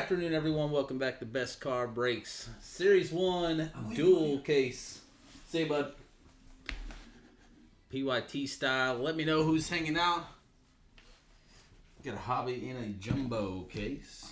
afternoon, everyone. Welcome back to Best Car Breaks Series 1 Dual Case. Say, bud. PYT style. Let me know who's hanging out. Got a hobby in a jumbo case.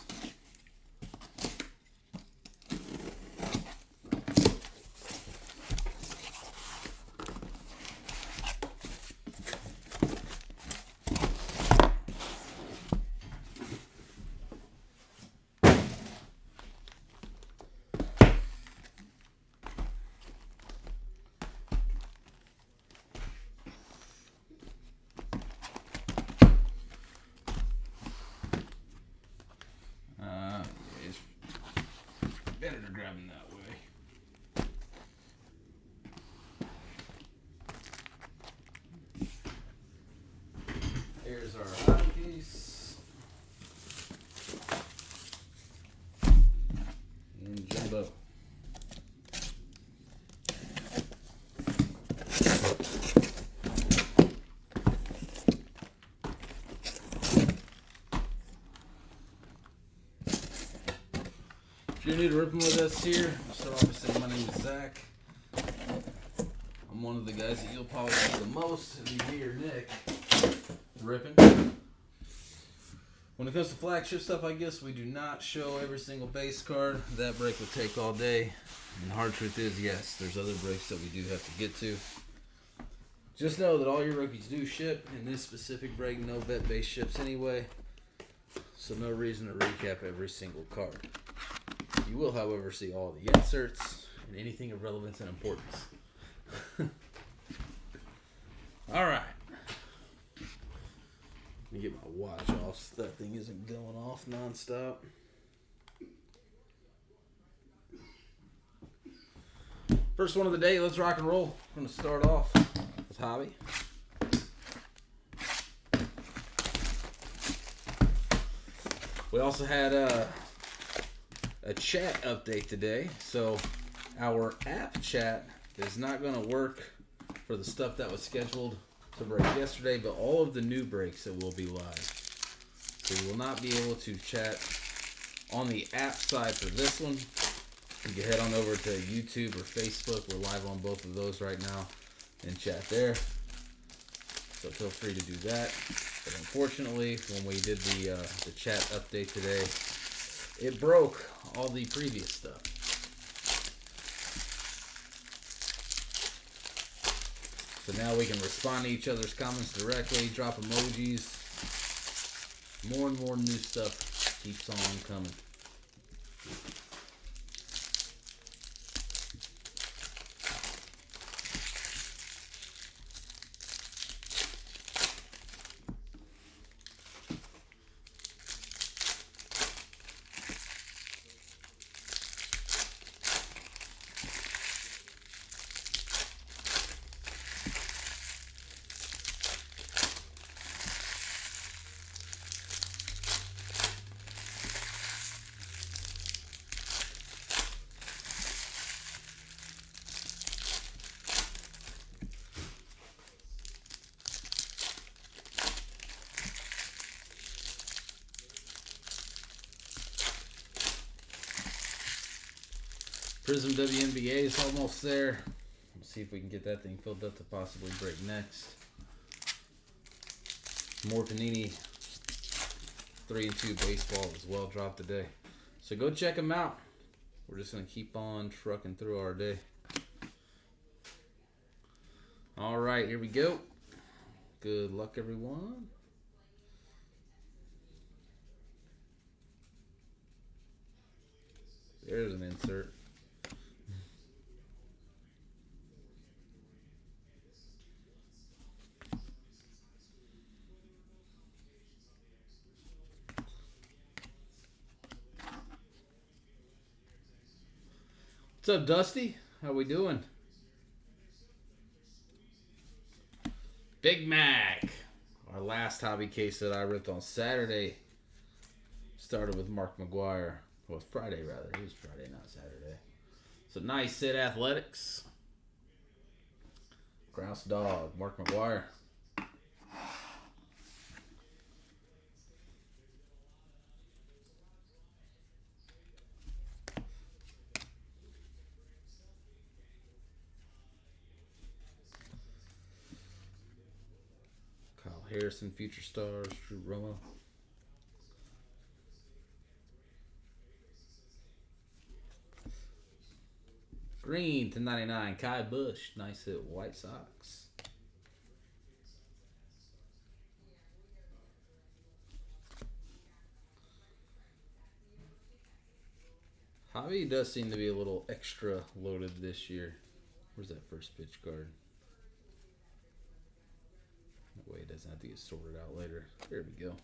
Better to grab them that way. There's our hobby case. And jumbo. If you're new to ripping with us here, so obviously my name is Zach. I'm one of the guys that you'll probably see the most. It'll be me or Nick ripping. When it comes to flagship stuff, I guess we do not show every single base card. That break would take all day. And the hard truth is, yes, there's other breaks that we do have to get to. Just know that all your rookies do ship. In this specific break, no vet base ships anyway. So no reason to recap every single card. You will, however, see all the inserts and anything of relevance and importance. Alright. Let me get my watch off so that thing isn't going off nonstop. First one of the day, let's rock and roll. I'm going to start off with Hobby. We also had a chat update today. So our app chat is not going to work for the stuff that was scheduled to break yesterday, but all of the new breaks that will be live. So you will not be able to chat on the app side for this one. You can head on over to YouTube or Facebook. We're live on both of those right now and chat there. So feel free to do that. But unfortunately, when we did the chat update today, it broke all the previous stuff. So now we can respond to each other's comments directly, drop emojis. More and more new stuff keeps on coming. Prism WNBA is almost there. Let's see if we can get that thing filled up to possibly break next. More Panini 3 and 2 baseball as well dropped today. So go check them out. We're just going to keep on trucking through our day. All right, here we go. Good luck, everyone. There's an insert. What's up, Dusty? How we doing? Big Mac. Our last hobby case that I ripped on Saturday started with Mark McGwire. Well, Friday rather. It was Friday, not Saturday. So nice Sid Athletics. Grouse Dog, Mark McGwire. Harrison, Future Stars, Drew Romo. Green to 99, Kai Bush. Nice hit, White Sox. Javi does seem to be a little extra loaded this year. Where's that first pitch card? That way it doesn't have to get sorted out later. There we go.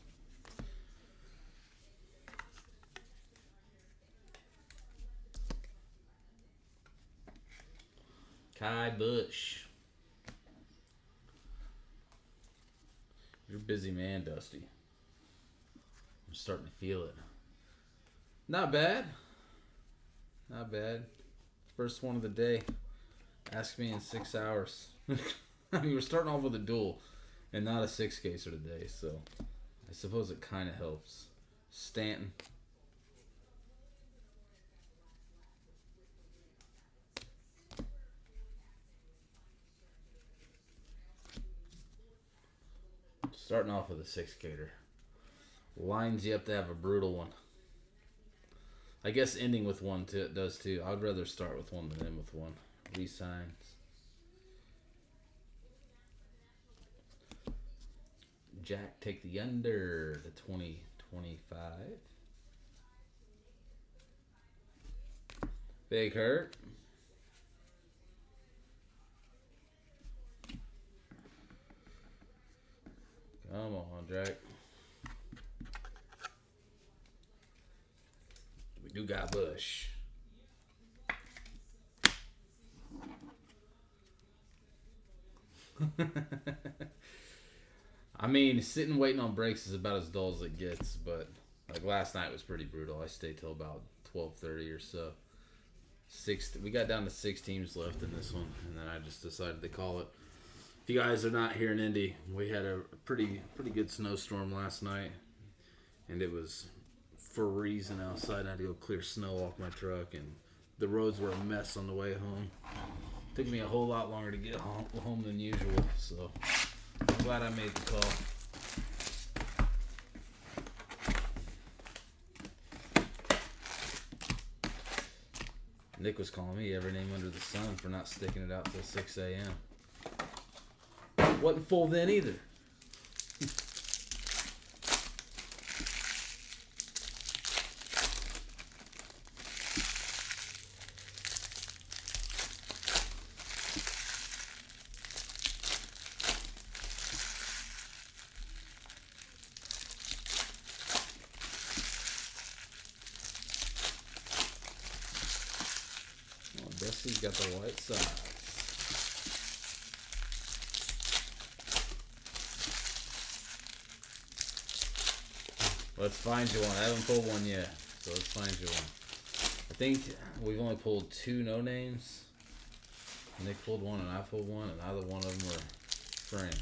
Kai Bush. You're a busy man, Dusty. I'm starting to feel it. Not bad. Not bad. First one of the day. Ask me in 6 hours. I mean, we're starting off with a duel and not a 6-caser today, so I suppose it kind of helps. Stanton. Starting off with a 6-cater. Lines you up to have a brutal one. I guess ending with one does too. I'd rather start with one than end with one. Resigns. Jack, take the under to 2025. Big Hurt. Come on, Jack. We do got Bush. I mean, sitting waiting on breaks is about as dull as it gets, but like last night was pretty brutal. I stayed till about 12:30 or so. We got down to 6 teams left in this one, and then I just decided to call it. If you guys are not here in Indy, we had a pretty good snowstorm last night, and it was freezing outside. I had to go clear snow off my truck, and the roads were a mess on the way home. Took me a whole lot longer to get home than usual, so I'm glad I made the call. Nick was calling me every name under the sun for not sticking it out till 6 a.m. Wasn't full then either. Dusty's got the White Sox. Let's find you one. I haven't pulled one yet, so let's find you one. I think we've only pulled 2 no names. Nick pulled one and I pulled one, and either one of them were framed.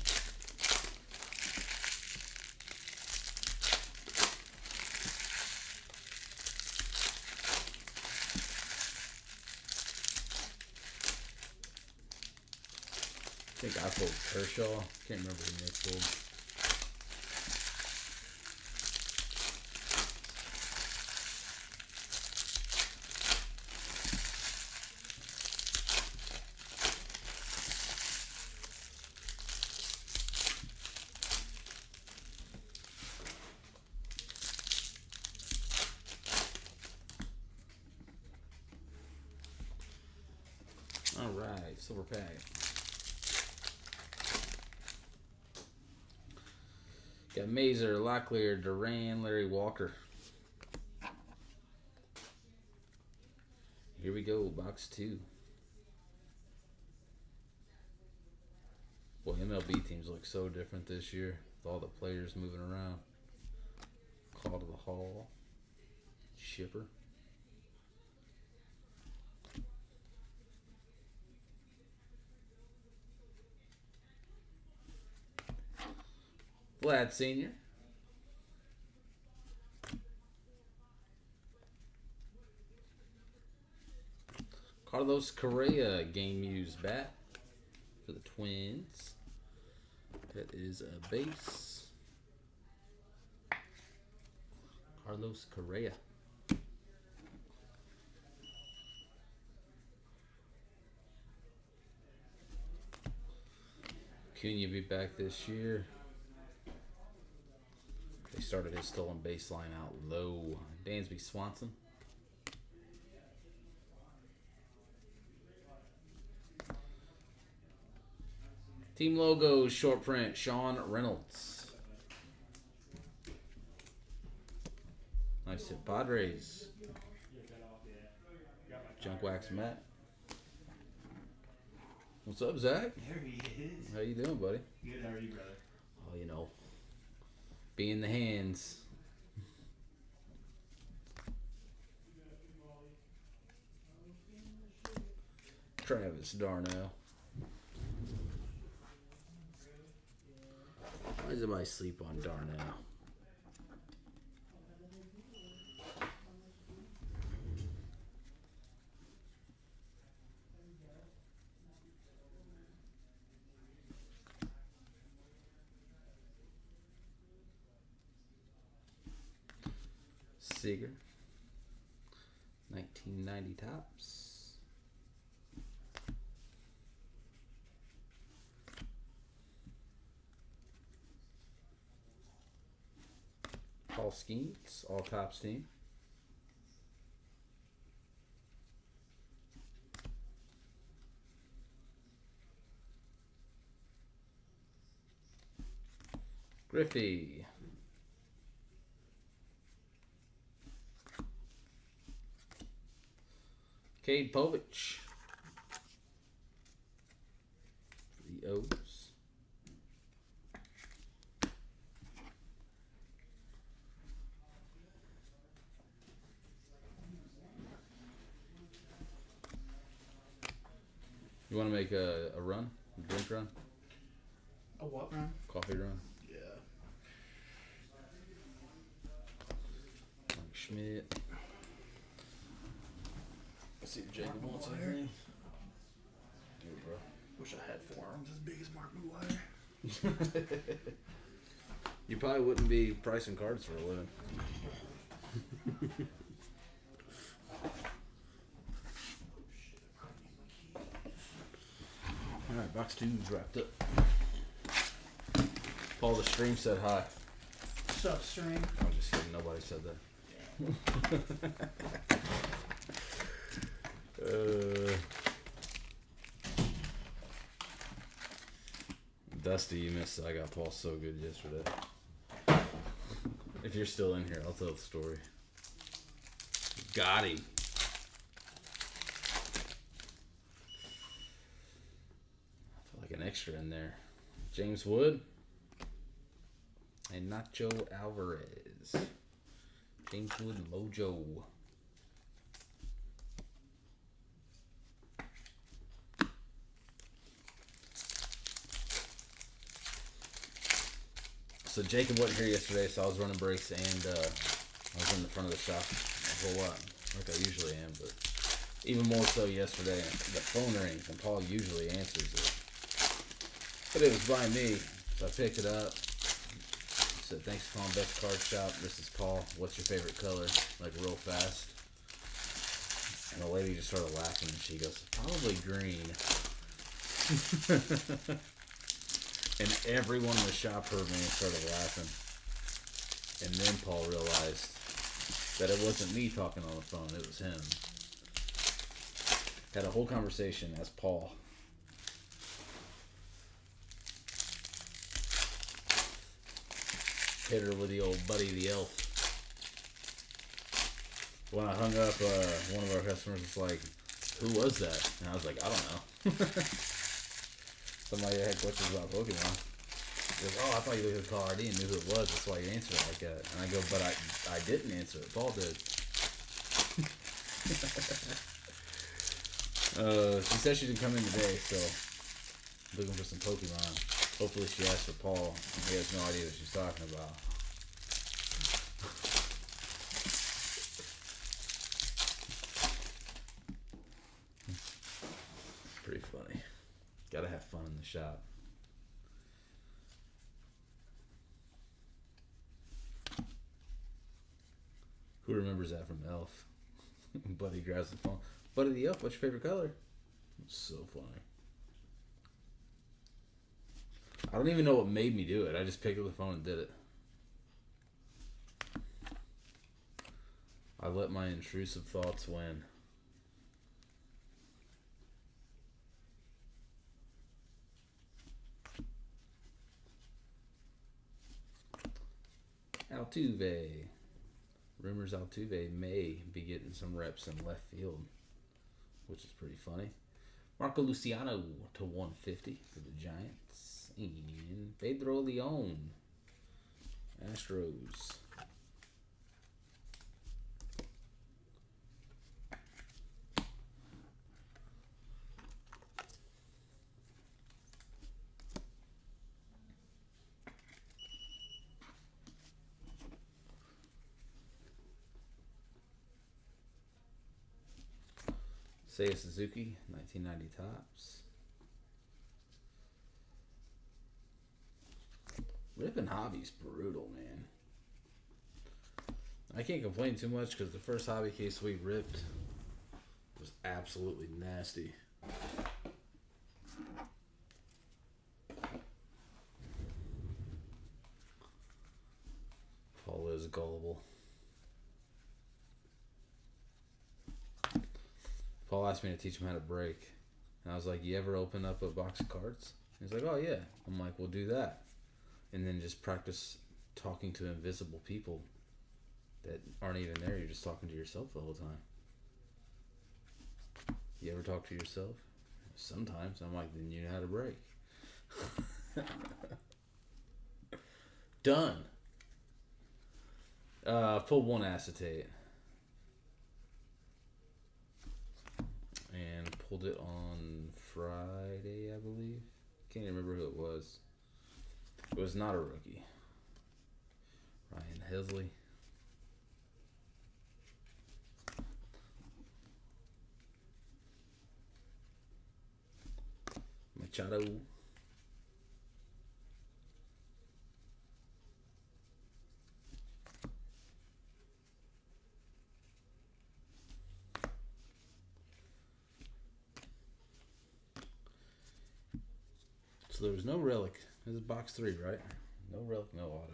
I think I pulled Kershaw. Can't remember who Nick pulled. All right, silver pack. Got Mazer, Locklear, Duran, Larry Walker. Here we go, box 2. Boy, MLB teams look so different this year with all the players moving around. Call to the Hall. Shipper. Vlad Sr. Carlos Correa, game used bat for the Twins. That is a base. Carlos Correa. Cunha be back this year. They started his stolen baseline out low. Dansby Swanson. Team logo short print. Sean Reynolds. Nice hit. Padres. Junk Wax Matt. What's up, Zach? There he is. How you doing, buddy? Good, how are you, brother? Oh, you know, be in the hands. Travis Darnell. Why does everybody sleep on Darnell? Seager. 1990 tops. Paul Skeens, all tops team. Griffey. Cade Povich. For the O's. You want to make a run? A drink run? A what, man? Coffee run? Yeah. Mike Schmidt. Let's see if Jacob wants anything. Here, bro. Wish I had forearms as big as Mark McGuire. You probably wouldn't be pricing cards for a living. Alright, box two's wrapped up. Paul the stream said hi. What's up, stream? I'm just kidding, nobody said that. Dusty, you missed. I got Paul so good yesterday. If you're still in here, I'll tell the story. Got him. I feel like an extra in there. James Wood and Nacho Alvarez. James Wood Mojo. So Jacob wasn't here yesterday, so I was running breaks and I was in the front of the shop a whole lot, like I usually am, but even more so yesterday. The phone rings and Paul usually answers it, but it was by me, so I picked it up. Said, "Thanks for calling Best Card Shop. This is Paul. What's your favorite color?" Like real fast, and the lady just started laughing and she goes, "Probably green." And everyone in the shop heard me and started laughing. And then Paul realized that it wasn't me talking on the phone, it was him. Had a whole conversation as Paul. Hit her with the old Buddy the Elf. When I hung up, one of our customers was like, "Who was that?" And I was like, "I don't know." Somebody had questions about Pokemon. He goes, "Oh, I thought you looked at the call ID and knew who it was. That's why you answered it like that." And I go, "But I didn't answer it. Paul did." She said she didn't come in today, so looking for some Pokemon. Hopefully she asked for Paul. He has no idea what she's talking about. Pretty funny. Gotta have fun in the shop. Who remembers that from Elf? Buddy grabs the phone. Buddy the Elf, what's your favorite color? It's so funny. I don't even know what made me do it. I just picked up the phone and did it. I let my intrusive thoughts win. Altuve. Rumors Altuve may be getting some reps in left field, which is pretty funny. Marco Luciano to 150 for the Giants. And Pedro Leon. Astros. Seiya Suzuki, 1990 tops. Ripping hobby's brutal, man. I can't complain too much because the first hobby case we ripped was absolutely nasty. Paul is gullible. Paul asked me to teach him how to break. And I was like, you ever open up a box of cards? He's like, oh yeah. I'm like, we'll do that. And then just practice talking to invisible people that aren't even there. You're just talking to yourself the whole time. You ever talk to yourself? Sometimes. I'm like, then you know how to break. Done. Pulled one acetate. And pulled it on Friday, I believe. Can't even remember who it was. It was not a rookie. Ryan Hesley. Machado. So there was no relic. This is box 3, right? No relic, no auto.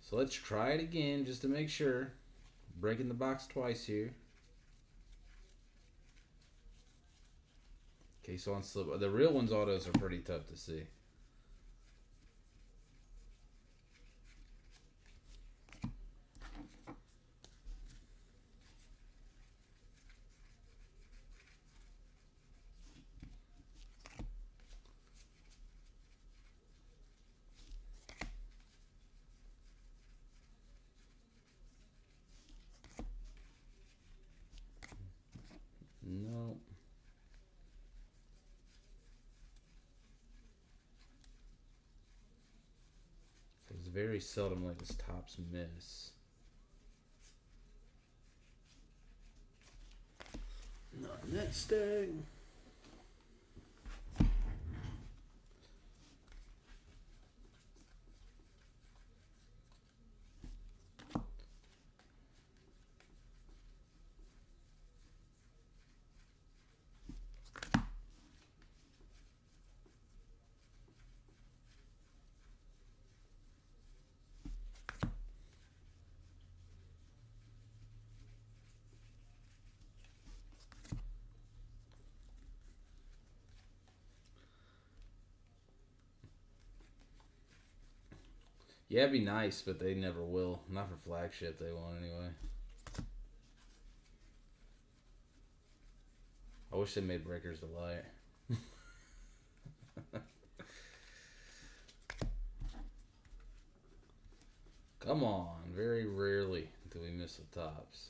So let's try it again just to make sure. Breaking the box twice here. Case on slip. The real ones autos are pretty tough to see. No. It's very seldom like his tops miss. Not next day. Yeah, it'd be nice, but they never will. Not for flagship, they won't anyway. I wish they made Breakers Delight. Come on, very rarely do we miss the tops.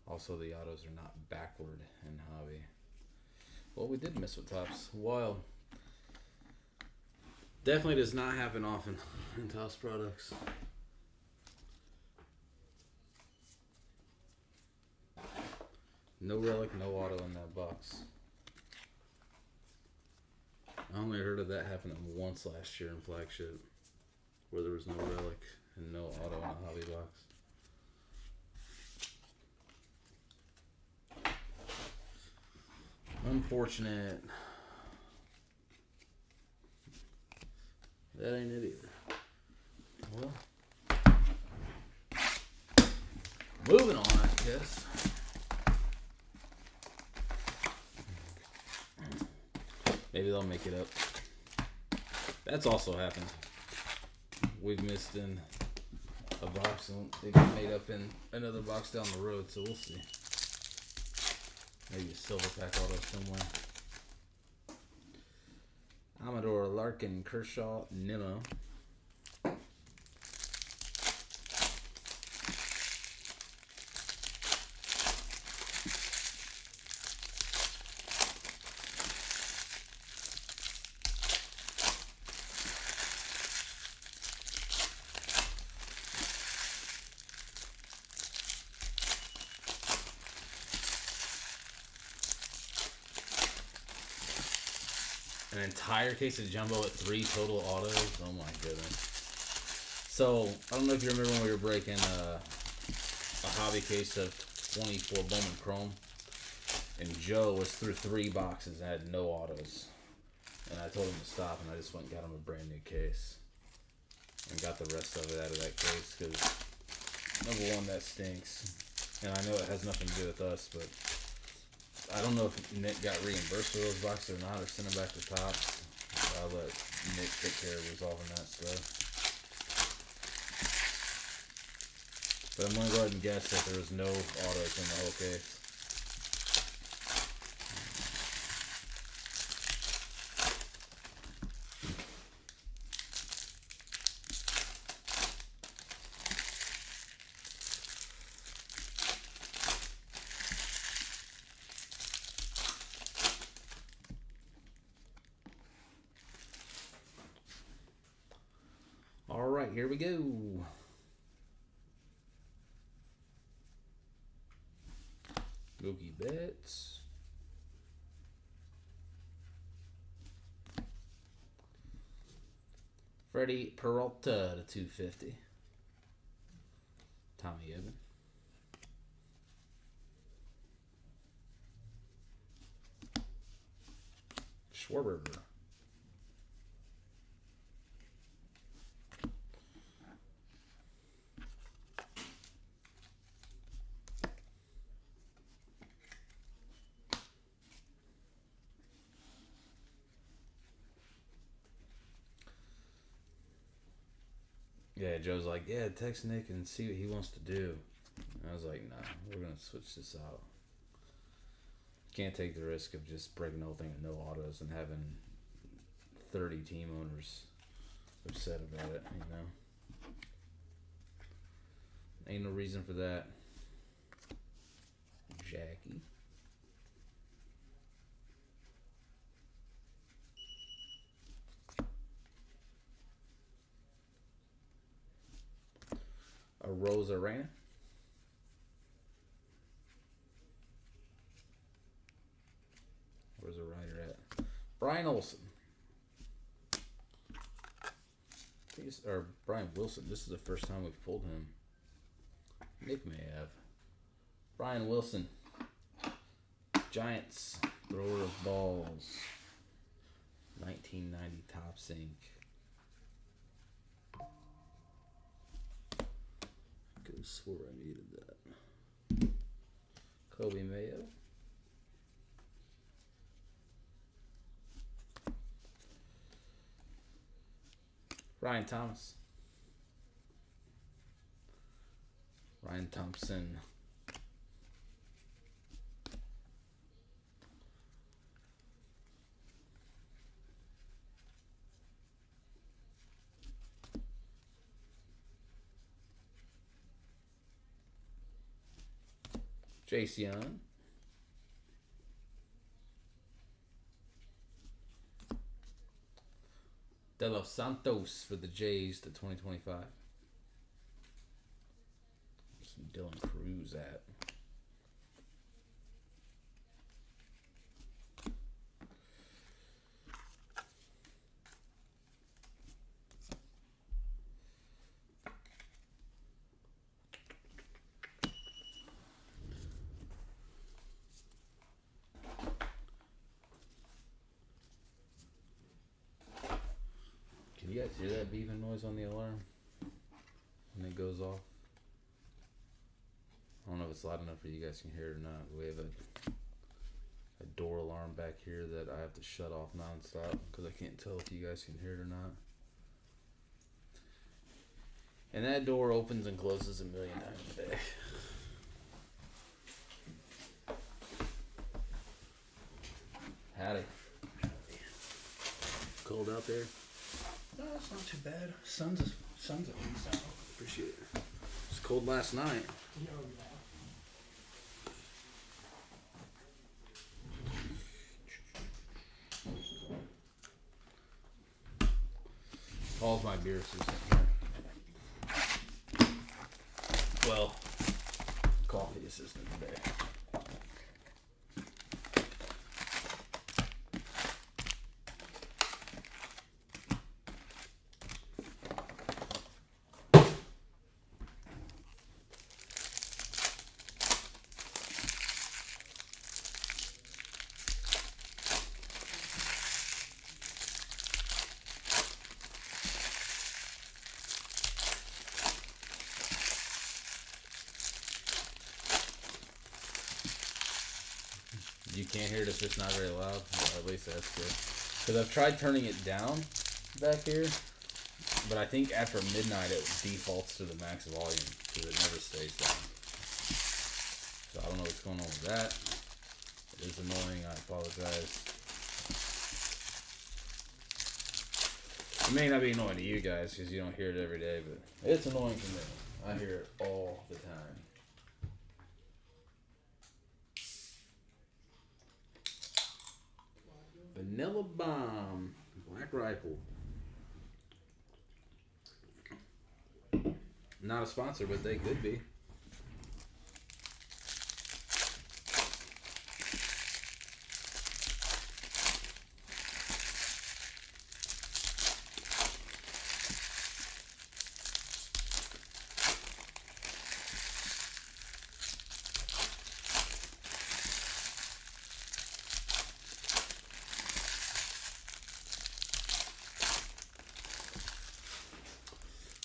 Also, the autos are not backward in hobby. Well, we did miss with tops. Well, definitely does not happen often in Topps products. No relic, no auto in that box. I only heard of that happening once last year in flagship, where there was no relic and no auto in a hobby box. Unfortunate. That ain't it either. Well, moving on, I guess. Maybe they'll make it up. That's also happened. We've missed in a box and they get made up in another box down the road, so we'll see. Maybe a silver pack auto somewhere. Amador, Larkin, Kershaw, Nimmo. An entire case of jumbo at 3 total autos. Oh my goodness. So, I don't know if you remember when we were breaking a hobby case of 24 Bowman Chrome. And Joe was through 3 boxes and had no autos. And I told him to stop, and I just went and got him a brand new case. And got the rest of it out of that case, because number one, that stinks. And I know it has nothing to do with us, but I don't know if Nick got reimbursed for those boxes or not, or sent them back to Topps. I'll let Nick take care of resolving that stuff. But I'm going to go ahead and guess that there was no autos in the whole case. Alright, here we go. Mookie Betts. Freddie Peralta to 250. Tommy Edman. Schwarber. Yeah, Joe's like, yeah, text Nick and see what he wants to do. And I was like, nah, we're going to switch this out. Can't take the risk of just breaking the whole thing with no autos and having 30 team owners upset about it, you know? Ain't no reason for that. Jackie. A Rosa Rana. Where's the rider at? Brian Olsen. Or Brian Wilson. This is the first time we've pulled him. Nick may have. Brian Wilson. Giants. Thrower of balls. 1990 Topps Inc. Could have swore I needed that. Kobe Mayo. Ryan Thomas. Ryan Thompson. Jace Young. De Los Santos for the Jays to 2025. Where's Dylan Cruz at? You guys hear that beeping noise on the alarm when it goes off? I don't know if it's loud enough for you guys can hear it or not. We have a door alarm back here that I have to shut off nonstop because I can't tell if you guys can hear it or not. And that door opens and closes a million times a day. Howdy. Cold out there? No, it's not too bad. Sun's at least out. Appreciate it. It was cold last night. Paul's my beer assistant here. Well, coffee assistant today. You can't hear it, it's just not very loud. Well, at least that's good. Because I've tried turning it down back here, but I think after midnight it defaults to the max volume because it never stays down. So I don't know what's going on with that. It is annoying, I apologize. It may not be annoying to you guys because you don't hear it every day, but it's annoying to me. I hear it all the time. Vanilla Bomb, Black Rifle. Not a sponsor, but they could be.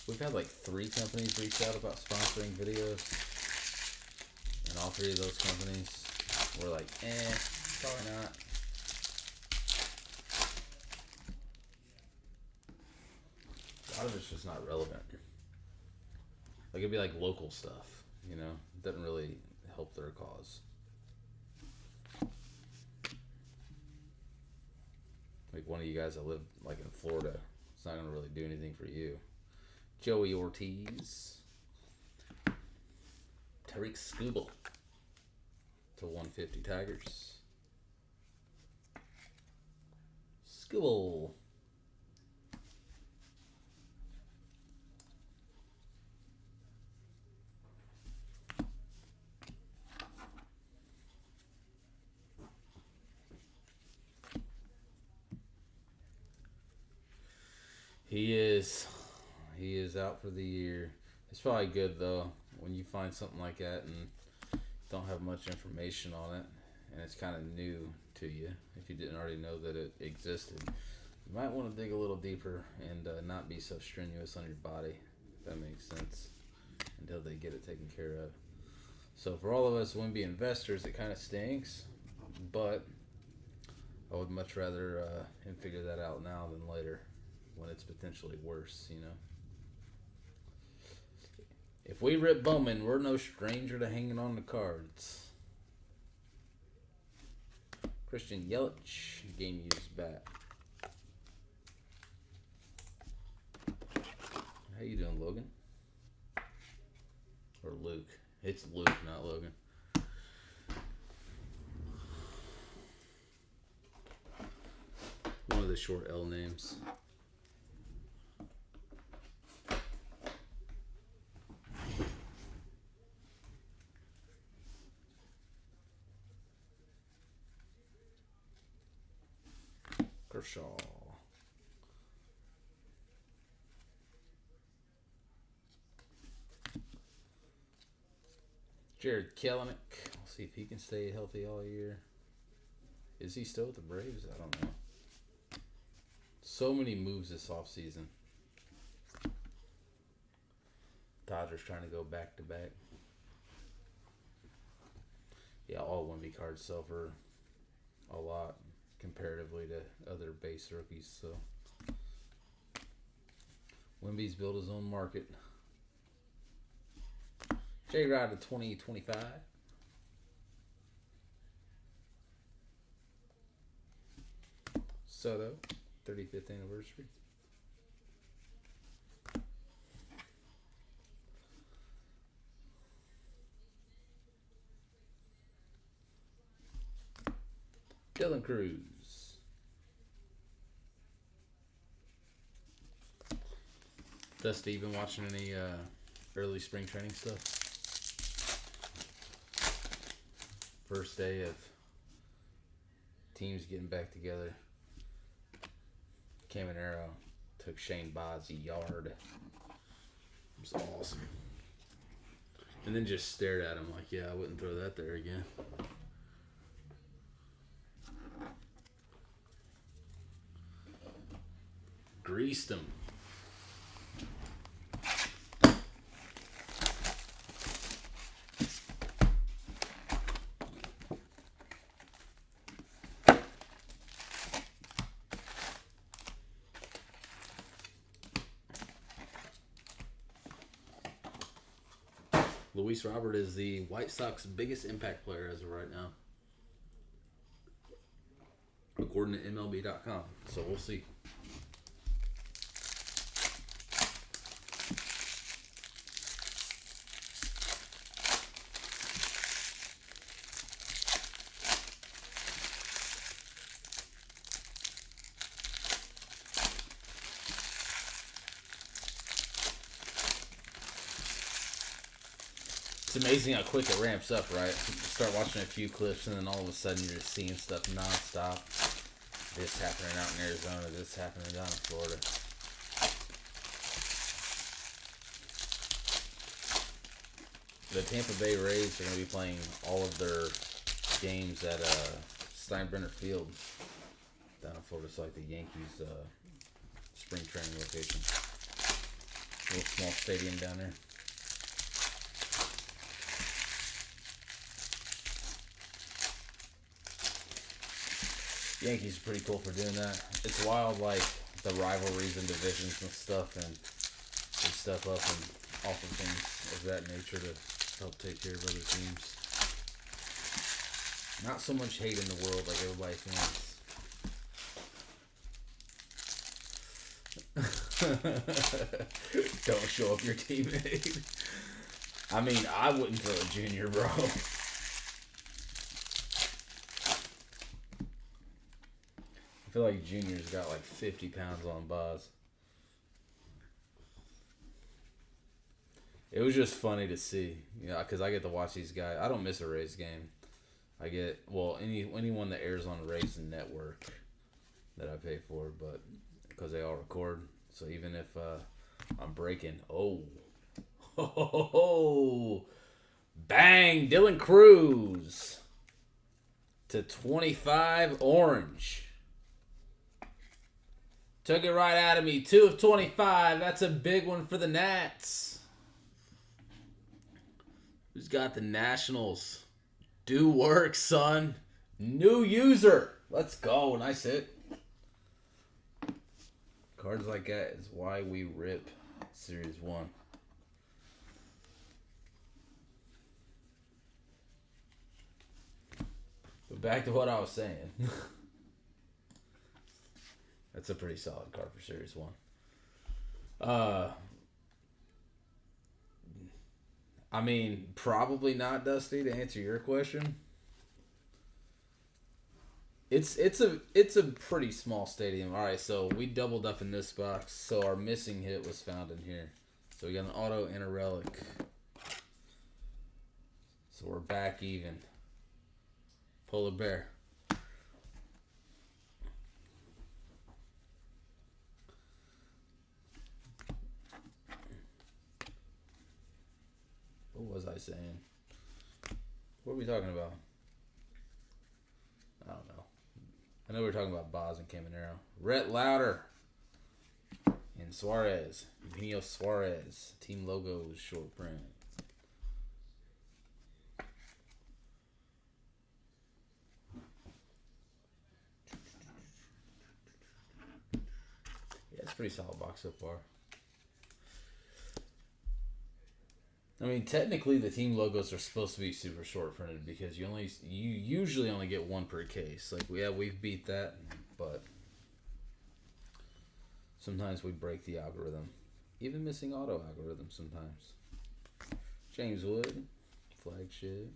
We've had like 3 companies reach out about sponsoring videos, and all 3 of those companies were like, probably not. A lot of it's just not relevant. Like, it'd be like local stuff, you know? It doesn't really help their cause. Like, one of you guys that live like in Florida, it's not gonna really do anything for you. Joey Ortiz. Tariq Skubal to 150 Tigers. Skubal. He is out for the year. It's probably good though when you find something like that and don't have much information on it, and it's kind of new to you. If you didn't already know that it existed, you might want to dig a little deeper and not be so strenuous on your body, if that makes sense, until they get it taken care of. So for all of us Wimby investors, it kind of stinks, but I would much rather him figure that out now than later, when it's potentially worse, you know. If we rip Bowman, we're no stranger to hanging on the cards. Christian Yelich, game used bat. How you doing, Logan? Or Luke? It's Luke, not Logan. One of the short L names. Kershaw. Jared Kelenic. We'll see if he can stay healthy all year. Is he still with the Braves? I don't know. So many moves this offseason. Dodgers trying to go back to back. Yeah, all Wemby cards sell for a lot comparatively to other base rookies. So Wemby's built his own market. J Rod to 2025. Soto, 35th anniversary. Dylan Cruz. Dusty, you been watching any early spring training stuff? First day of teams getting back together. Caminero took Shane Baz a yard. It was awesome. And then just stared at him like, yeah, I wouldn't throw that there again. Greased him. Luis Robert is the White Sox biggest impact player as of right now, according to MLB.com. So we'll see. It's amazing how quick it ramps up, right? You start watching a few clips and then all of a sudden you're just seeing stuff nonstop. This happening out in Arizona, this happening down in Florida. The Tampa Bay Rays are going to be playing all of their games at Steinbrenner Field down in Florida. It's like the Yankees spring training location. Little small stadium down there. Yankees are pretty cool for doing that. It's wild, like the rivalries and divisions and stuff, and step up and offer things of that nature to help take care of other teams. Not so much hate in the world like everybody thinks. Don't show up your teammate. I mean, I wouldn't throw a junior, bro. I feel like Junior's got like 50 pounds on Boz. It was just funny to see, you know, because I get to watch these guys. I don't miss a Rays game. I get, well, anyone that airs on Rays Network that I pay for, but because they all record. So even if I'm breaking, bang, Dylan Cruz to 25 orange. Took it right out of me. 2 of 25. That's a big one for the Nats. Who's got the Nationals? Do work, son. New user. Let's go. Nice hit. Cards like that is why we rip Series 1. But back to what I was saying. That's a pretty solid card for Series 1. I mean, probably not, Dusty, to answer your question. It's a pretty small stadium. All right, so we doubled up in this box. So our missing hit was found in here. So we got an auto and a relic. So we're back even. Polar Bear. What was I saying? What are we talking about? I don't know. I know we were talking about Boz and Caminero. Rhett Louder. And Suarez. Eugenio Suarez. Team logos short print. Yeah, it's a pretty solid box so far. I mean, technically, the team logos are supposed to be super short printed because you usually only get one per case. Like we've beat that, but sometimes we break the algorithm, even missing auto algorithm sometimes. James Wood, flagship.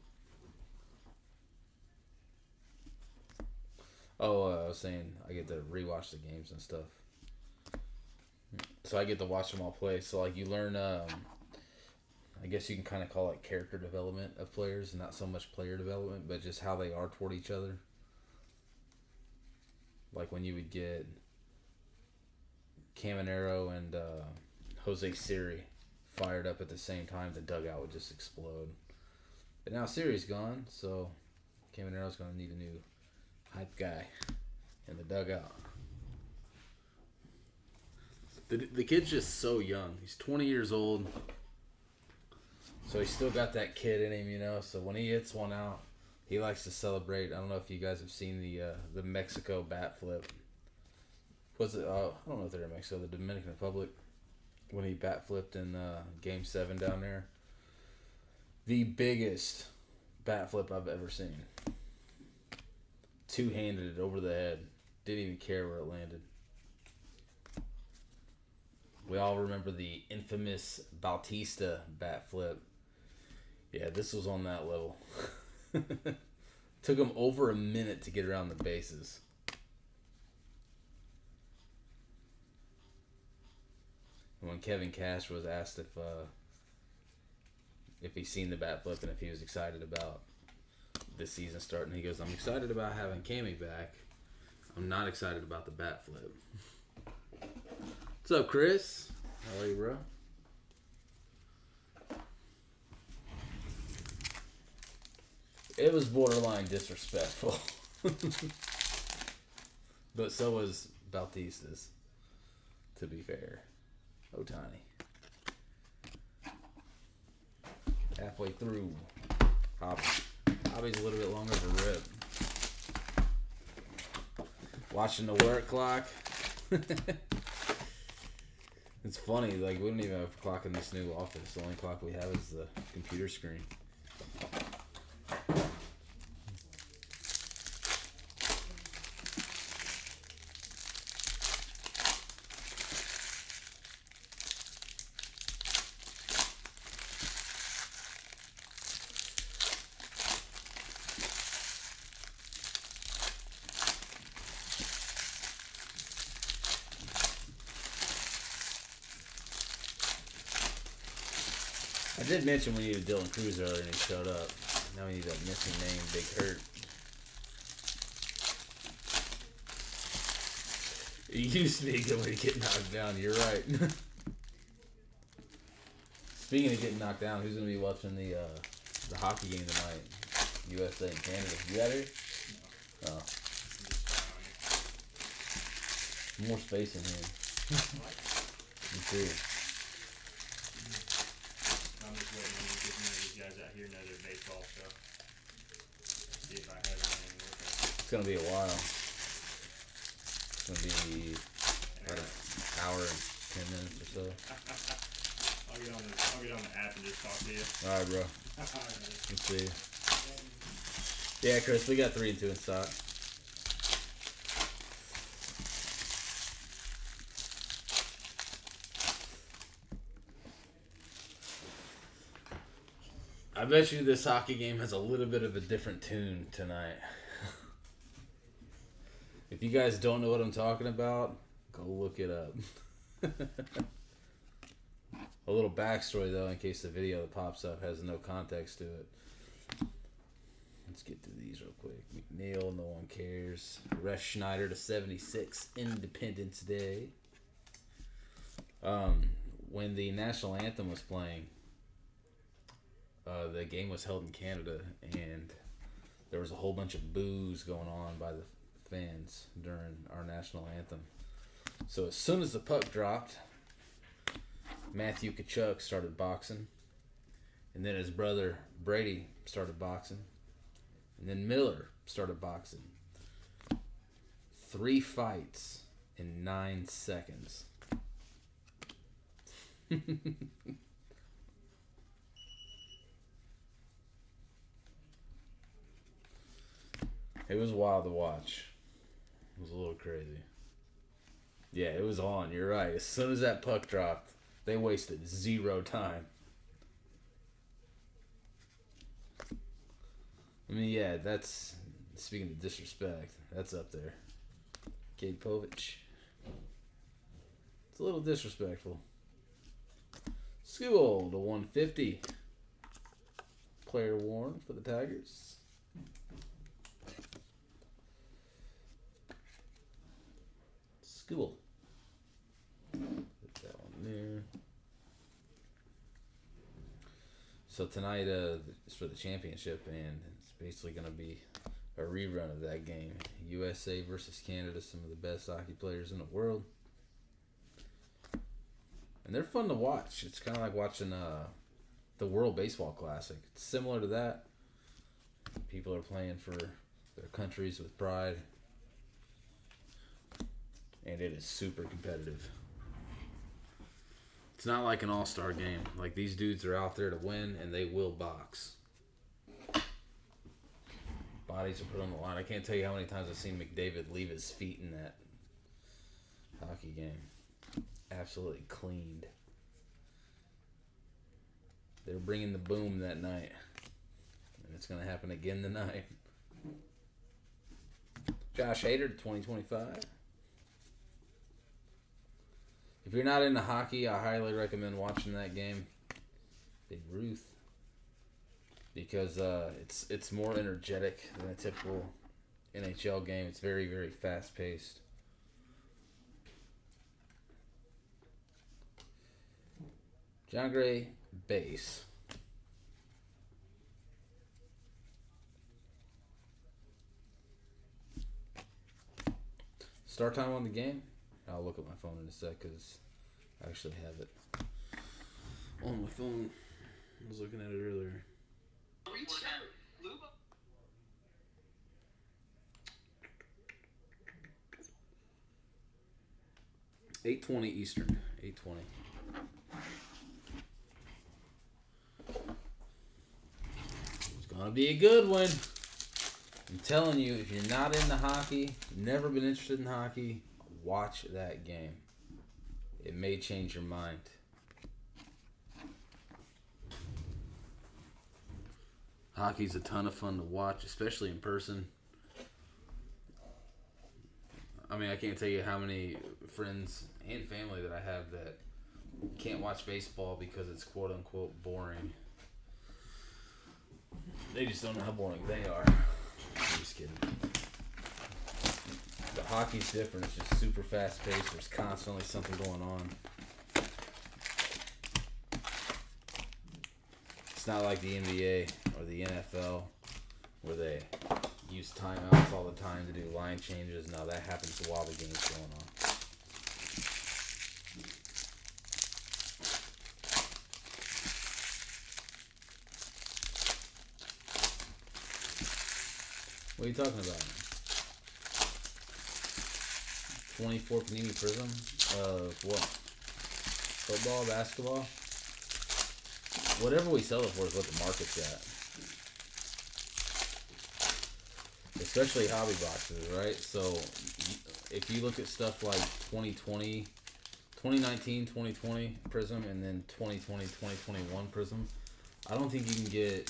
Oh, I was saying I get to rewatch the games and stuff, so I get to watch them all play. So like you learn. I guess you can kind of call it character development of players, not so much player development, but just how they are toward each other. Like when you would get Caminero and Jose Siri fired up at the same time, the dugout would just explode. But now Siri's gone, so Caminero's going to need a new hype guy in the dugout. The kid's just so young. He's 20 years old. So he's still got that kid in him, you know. So when he hits one out, he likes to celebrate. I don't know if you guys have seen the Mexico bat flip. Was it? I don't know if they're in Mexico, the Dominican Republic, when he bat flipped in Game 7 down there. The biggest bat flip I've ever seen. Two-handed it over the head. Didn't even care where it landed. We all remember the infamous Bautista bat flip. Yeah, this was on that level. Took him over a minute to get around the bases. And when Kevin Cash was asked if he's seen the bat flip and if he was excited about this season starting, he goes, "I'm excited about having Cammy back. I'm not excited about the bat flip." What's up, Chris? How are you, bro? It was borderline disrespectful. But so was Bautista's, to be fair. Ohtani. Halfway through. Hobby's a little bit longer of a rip. Watching the work clock. It's funny, like, we don't even have a clock in this new office. The only clock we have is the computer screen. I did mention we needed Dylan Cruz earlier and he showed up. Now we need that missing name, Big Hurt. It used to be a good way to get knocked down, you're right. Speaking of getting knocked down, who's going to be watching the hockey game tonight? USA and Canada. You out here? No. Oh. More space in here. Me too. I'm just waiting on these guys out here know their baseball stuff. See if I have anything with them. It's going to be a while. It's going to be about an hour and 10 minutes or so. I'll get on the app and just talk to you. Alright, bro. Let's see. Yeah, Chris, we got 3 and 2 in stock. I bet you this hockey game has a little bit of a different tune tonight. If you guys don't know what I'm talking about, go look it up. A little backstory, though, in case the video that pops up has no context to it. Let's get to these real quick. McNeil, no one cares. Ref Schneider to 76, Independence Day. When the national anthem was playing, the game was held in Canada, and there was a whole bunch of boos going on by the fans during our national anthem. So as soon as the puck dropped, Matthew Kachuk started boxing. And then his brother Brady started boxing. And then Miller started boxing. 3 fights in 9 seconds. It was wild to watch. It was a little crazy. Yeah, it was on. You're right. As soon as that puck dropped, they wasted 0 time. I mean, yeah, that's, speaking of disrespect, that's up there. Gabe Povich. It's a little disrespectful. School to 150. Player worn for the Tigers. School. Put that one there. So tonight is for the championship, and it's basically going to be a rerun of that game. USA versus Canada, some of the best hockey players in the world. And they're fun to watch. It's kind of like watching the World Baseball Classic. It's similar to that. People are playing for their countries with pride. And it is super competitive. It's not like an all-star game. Like, these dudes are out there to win, and they will box. Bodies are put on the line. I can't tell you how many times I've seen McDavid leave his feet in that hockey game. Absolutely cleaned. They're bringing the boom that night. And it's going to happen again tonight. Josh Hader, 2025. If you're not into hockey, I highly recommend watching that game. Big Ruth. Because it's more energetic than a typical NHL game. It's very, very fast-paced. John Gray, base. Start time on the game. I'll look at my phone in a sec because I actually have it on my phone. I was looking at it earlier. 8:20 Eastern. 8:20. It's gonna be a good one. I'm telling you, if you're not into hockey, never been interested in hockey, watch that game. It may change your mind. Hockey's a ton of fun to watch, especially in person. I mean, I can't tell you how many friends and family that I have that can't watch baseball because it's quote-unquote boring. They just don't know how boring they are. I'm just kidding. The hockey's different. It's just super fast-paced. There's constantly something going on. It's not like the NBA or the NFL where they use timeouts all the time to do line changes. No, that happens while the game's going on. What are you talking about? 24 Panini Prism of what? Football, basketball? Whatever we sell it for is what the market's at. Especially hobby boxes, right? So if you look at stuff like 2020, 2019, 2020 Prism, and then 2020, 2021 Prism, I don't think you can get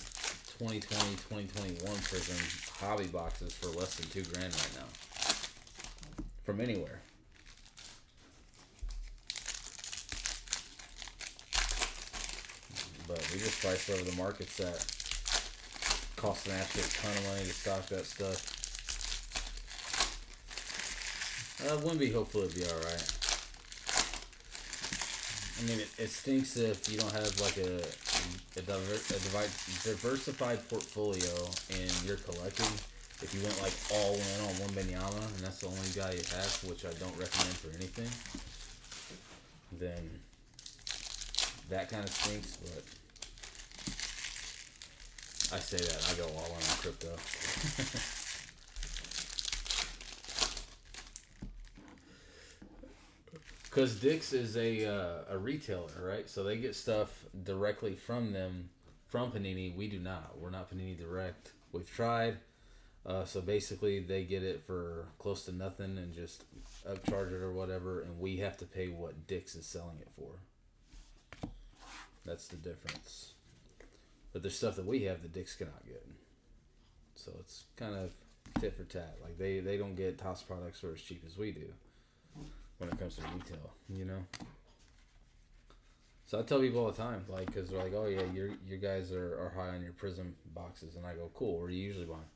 2020, 2021 Prism hobby boxes for less than $2,000 right now. From anywhere. But we just price whatever the market's at. Costs an absolute ton of money to stock that stuff. Wimby hopefully will be alright. I mean, it stinks if you don't have like a diversified portfolio in your collecting. If you went like all in on one Benyama and that's the only guy you have, which I don't recommend for anything, then that kind of stinks, but I say that, I go all in on crypto. Because Dick's is a retailer, right? So they get stuff directly from them, from Panini. We do not. We're not Panini Direct. We've tried. So basically, they get it for close to nothing and just upcharge it or whatever, and we have to pay what Dick's is selling it for. That's the difference. But there's stuff that we have that Dick's cannot get. So it's kind of tit for tat. Like they don't get Topps products for as cheap as we do when it comes to retail, you know. So I tell people all the time, like, because they're like, oh yeah, you guys are high on your Prism boxes, and I go, cool. Where are you usually buying?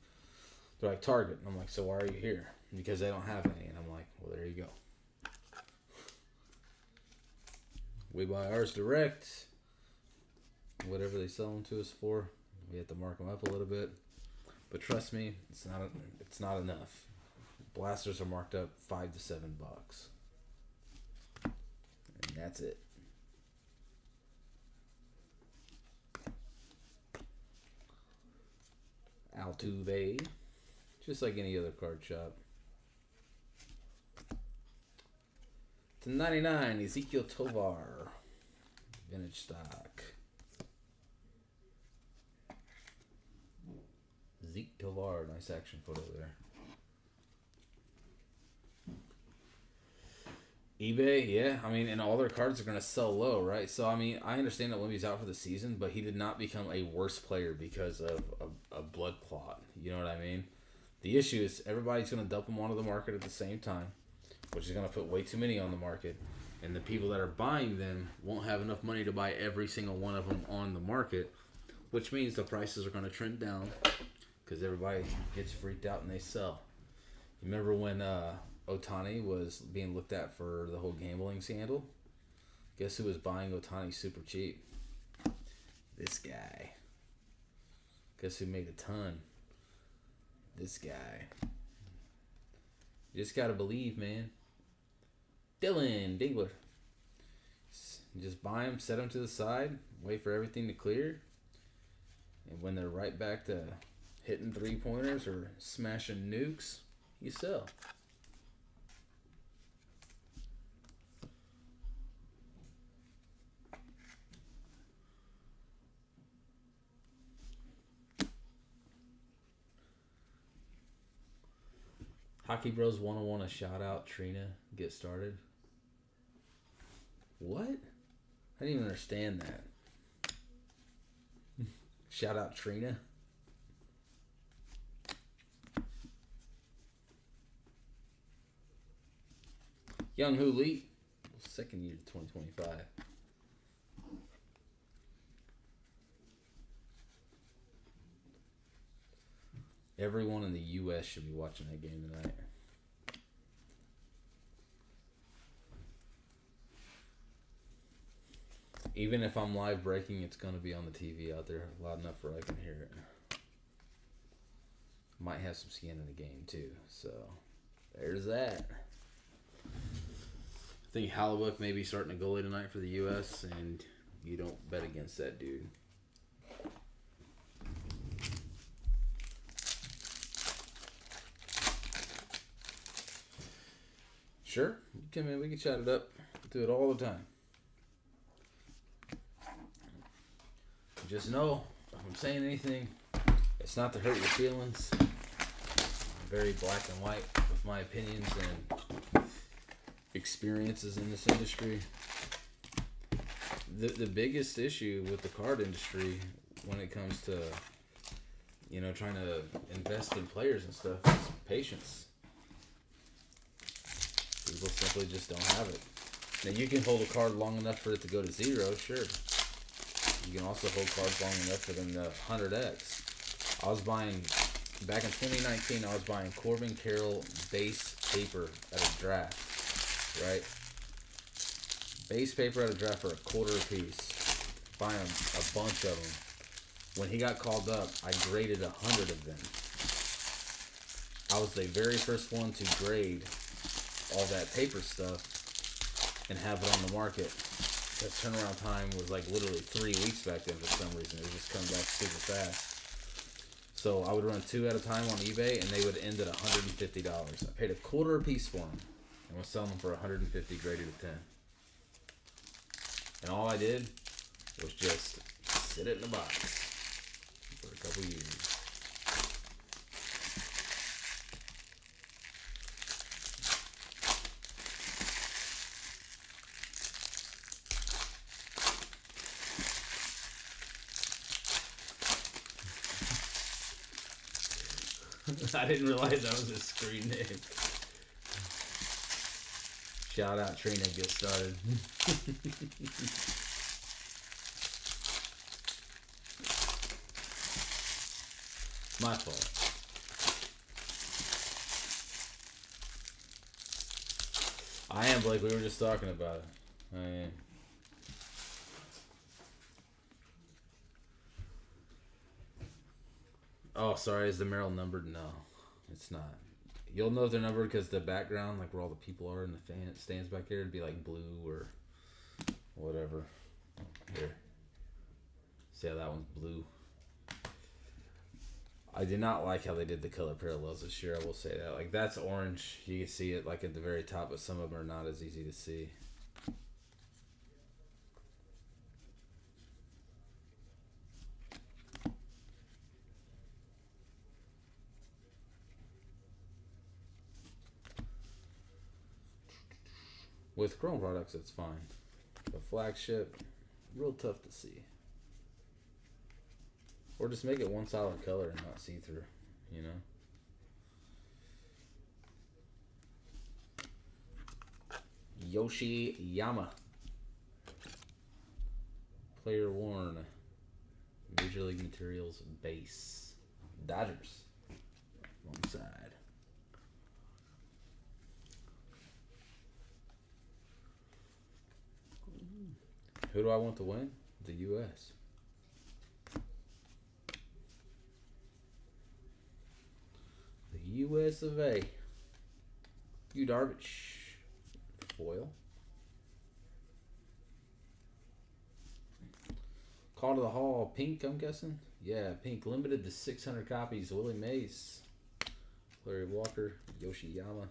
They're like, Target. And I'm like, so why are you here? Because they don't have any. And I'm like, well, there you go. We buy ours direct. Whatever they sell them to us for, we have to mark them up a little bit. But trust me, it's not enough. Blasters are marked up $5 to $7, and that's it. Altuve, just like any other card shop. To 99, Ezekiel Tovar, vintage stock. Zeke Tovar, nice action photo there. eBay, yeah. I mean, and all their cards are going to sell low, right? So, I mean, I understand that Wemby's out for the season, but he did not become a worse player because of a blood clot. You know what I mean? The issue is everybody's going to dump them onto the market at the same time, which is going to put way too many on the market. And the people that are buying them won't have enough money to buy every single one of them on the market, which means the prices are going to trend down because everybody gets freaked out and they sell. You remember when Ohtani was being looked at for the whole gambling scandal? Guess who was buying Ohtani super cheap? This guy. Guess who made a ton? This guy. You just gotta believe, man. Dylan Dingler. Just buy them, set them to the side, wait for everything to clear, and when they're right back to hitting 3-pointers or smashing nukes, you sell. Hockey Bros 101, a shout out, Trina, get started. What? I didn't even understand that. Shout out, Trina. Young Hoo Lee, second year to 2025. Everyone in the U.S. should be watching that game tonight. Even if I'm live breaking, it's going to be on the TV out there loud enough where I can hear it. Might have some skin in the game, too. So, there's that. I think Hallebuck may be starting a goalie tonight for the U.S., and you don't bet against that dude. Sure, come in. We can chat it up. Do it all the time. Just know, if I'm saying anything, it's not to hurt your feelings. I'm very black and white with my opinions and experiences in this industry. The biggest issue with the card industry when it comes to, you know, trying to invest in players and stuff is patience. People simply just don't have it. Now, you can hold a card long enough for it to go to 0, sure. You can also hold cards long enough for them to 100x. I was buying, back in 2019, I was buying Corbin Carroll base paper at a draft, right? Base paper at a draft for $0.25 apiece. Buying a bunch of them. When he got called up, I graded 100 of them. I was the very first one to grade all that paper stuff and have it on the market. that turnaround time was like literally 3 weeks back then for some reason. It was just coming back super fast. So I would run 2 at a time on eBay, and they would end at $150. I paid $0.25 a piece for them, and was selling them for $150 graded at 10. And all I did was just sit it in a box for a couple years. I didn't realize that was a screen name. Shout out Trina, get started. My fault. I am, Blake. We were just talking about it. I am. Oh, sorry. Is the Merrill numbered? No, it's not. You'll know they're numbered because the background, like where all the people are in the stands back here, it'd be like blue or whatever. Here. See how that one's blue? I did not like how they did the color parallels this year. I will say that. Like, that's orange. You can see it like at the very top, but some of them are not as easy to see. With chrome products, it's fine. But flagship, real tough to see. Or just make it one solid color and not see through, you know? Yoshiyama. Player worn. Major League Materials base. Dodgers. Wrong side. Who do I want to win? The U.S. The U.S. of A. Yu Darvish. Foil. Call to the Hall. Pink, I'm guessing? Yeah, pink. Limited to 600 copies. Willie Mays. Larry Walker. Yoshiyama.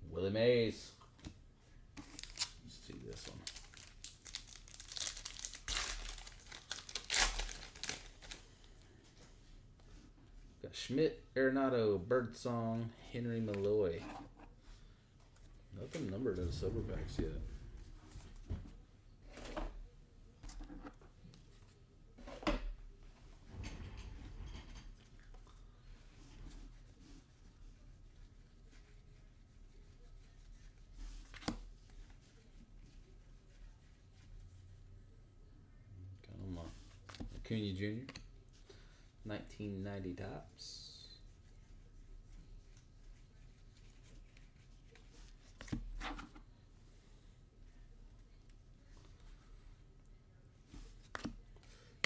Willie Mays. Let's see this one. Got Schmidt, Arenado, Birdsong, Henry Malloy. Nothing numbered in the Silverbacks yet. Acuna Jr. 1990 tops.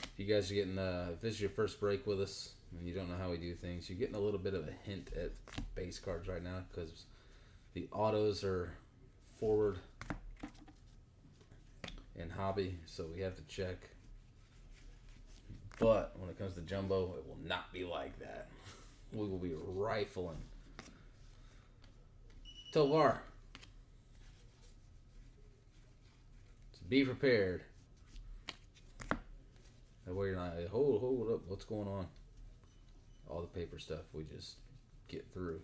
If you guys are getting, if this is your first break with us and you don't know how we do things, you're getting a little bit of a hint at base cards right now because the autos are forward in hobby, so we have to check. But when it comes to jumbo, it will not be like that. We will be rifling. Tovar. So be prepared. That way you're not, hold up, what's going on? All the paper stuff we just get through.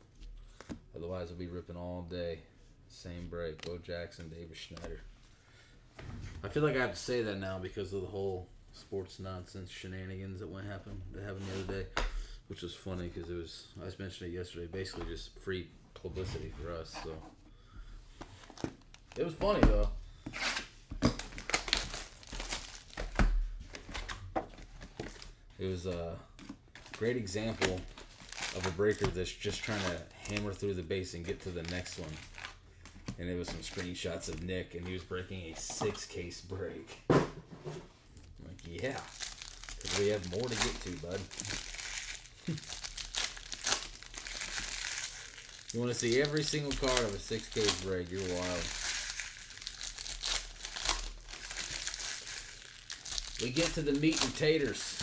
Otherwise we'll be ripping all day. Same break. Bo Jackson, Davis Schneider. I feel like I have to say that now because of the whole sports nonsense shenanigans that happened the other day, which was funny because it was, I was mentioning it yesterday, basically just free publicity for us. So it was funny though. It was a great example of a breaker that's just trying to hammer through the base and get to the next one. And it was some screenshots of Nick, and he was breaking a 6-case break. I'm like, yeah, because we have more to get to, bud. You want to see every single card of a 6-case break, you're wild. We get to the meat and taters.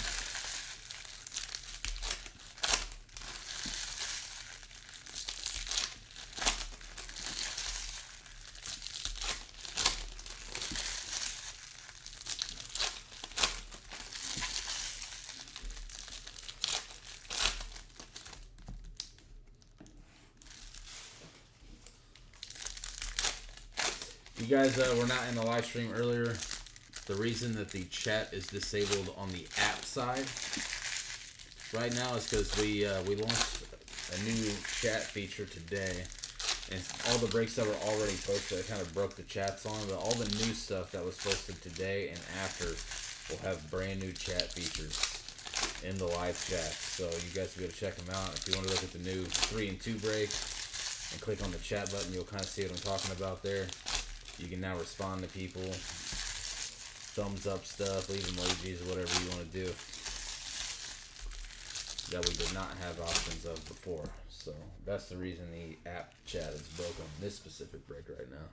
You guys were not in the live stream earlier. The reason that the chat is disabled on the app side right now is because we launched a new chat feature today, and all the breaks that were already posted, I kind of broke the chats on, but all the new stuff that was posted today and after will have brand new chat features in the live chat. So you guys will be able to check them out. If you want to look at the new 3 and 2 break and click on the chat button, you'll kind of see what I'm talking about there. You can now respond to people, thumbs up stuff, leave emojis, whatever you want to do, that we did not have options of before. So that's the reason the app chat is broken on this specific break right now.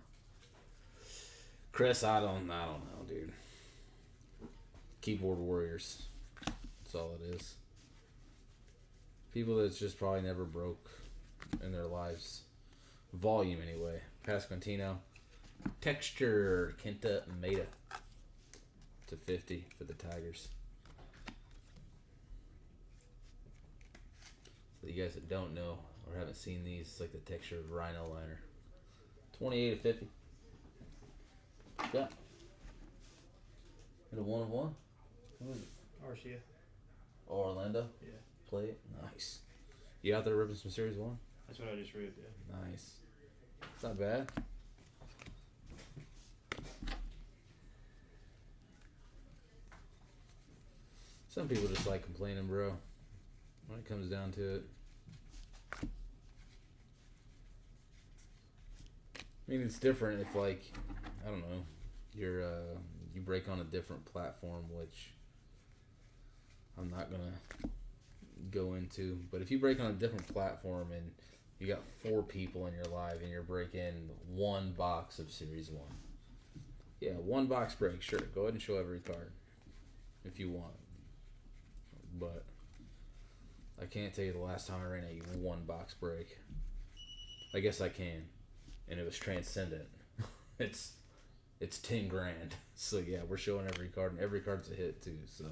Chris, I don't know, dude. Keyboard warriors. That's all it is. People that's just probably never broke in their lives. Volume anyway. Pasquantino. Texture Kenta Maeda to 50 for the Tigers. So you guys that don't know or haven't seen these, it's like the texture of Rhino liner. 28 of 50. Yeah. Hit a 1 of 1. Who is it? Arcia. Oh, Orlando? Yeah. Play it? Nice. You out there ripping some Series 1? That's what I just read, yeah. Nice. It's not bad. Some people just like complaining, bro. When it comes down to it. I mean, it's different if, like, I don't know, you break on a different platform, which I'm not gonna go into. But if you break on a different platform and you got 4 people in your live and you're breaking 1 box of Series 1. Yeah, 1 box break, sure. Go ahead and show every card if you want. But I can't tell you the last time I ran a 1 box break. I guess I can. And it was Transcendent. It's 10 grand. So yeah, we're showing every card, and every card's a hit too. So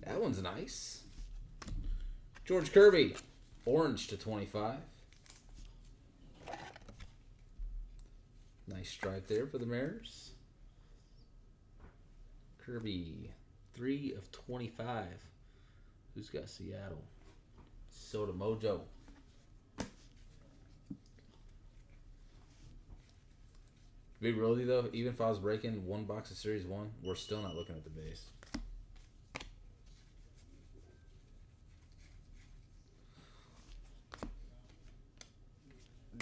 that one's nice. George Kirby, orange to 25. Nice stripe there for the Mariners. Kirby, 3 of 25. Who's got Seattle? Soda Mojo. Be really though, even if I was breaking 1 box of Series 1, we're still not looking at the base.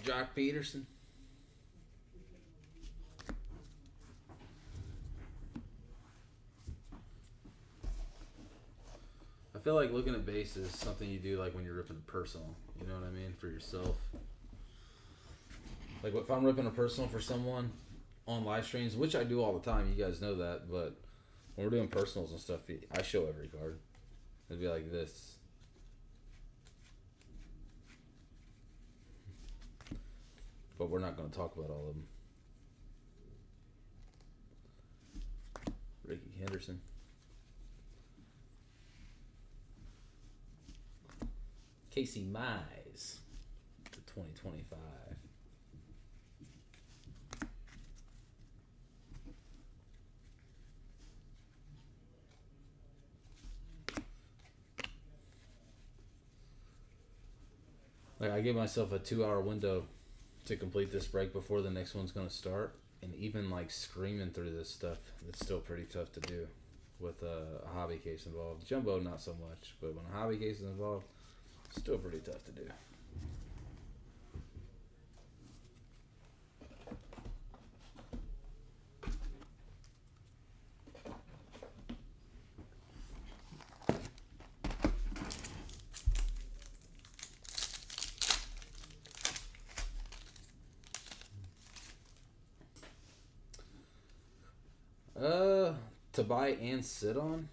Jock Peterson. I feel like looking at base is something you do like when you're ripping a personal. You know what I mean? For yourself. Like if I'm ripping a personal for someone on live streams, which I do all the time, you guys know that, but when we're doing personals and stuff, I show every card. It'd be like this. But we're not going to talk about all of them. Ricky Henderson. Casey Mize to 2025. Like I give myself a 2-hour window to complete this break before the next one's gonna start, and even like screaming through this stuff, it's still pretty tough to do with a hobby case involved. Jumbo, not so much, but when a hobby case is involved, Still pretty tough to do. To buy and sit on?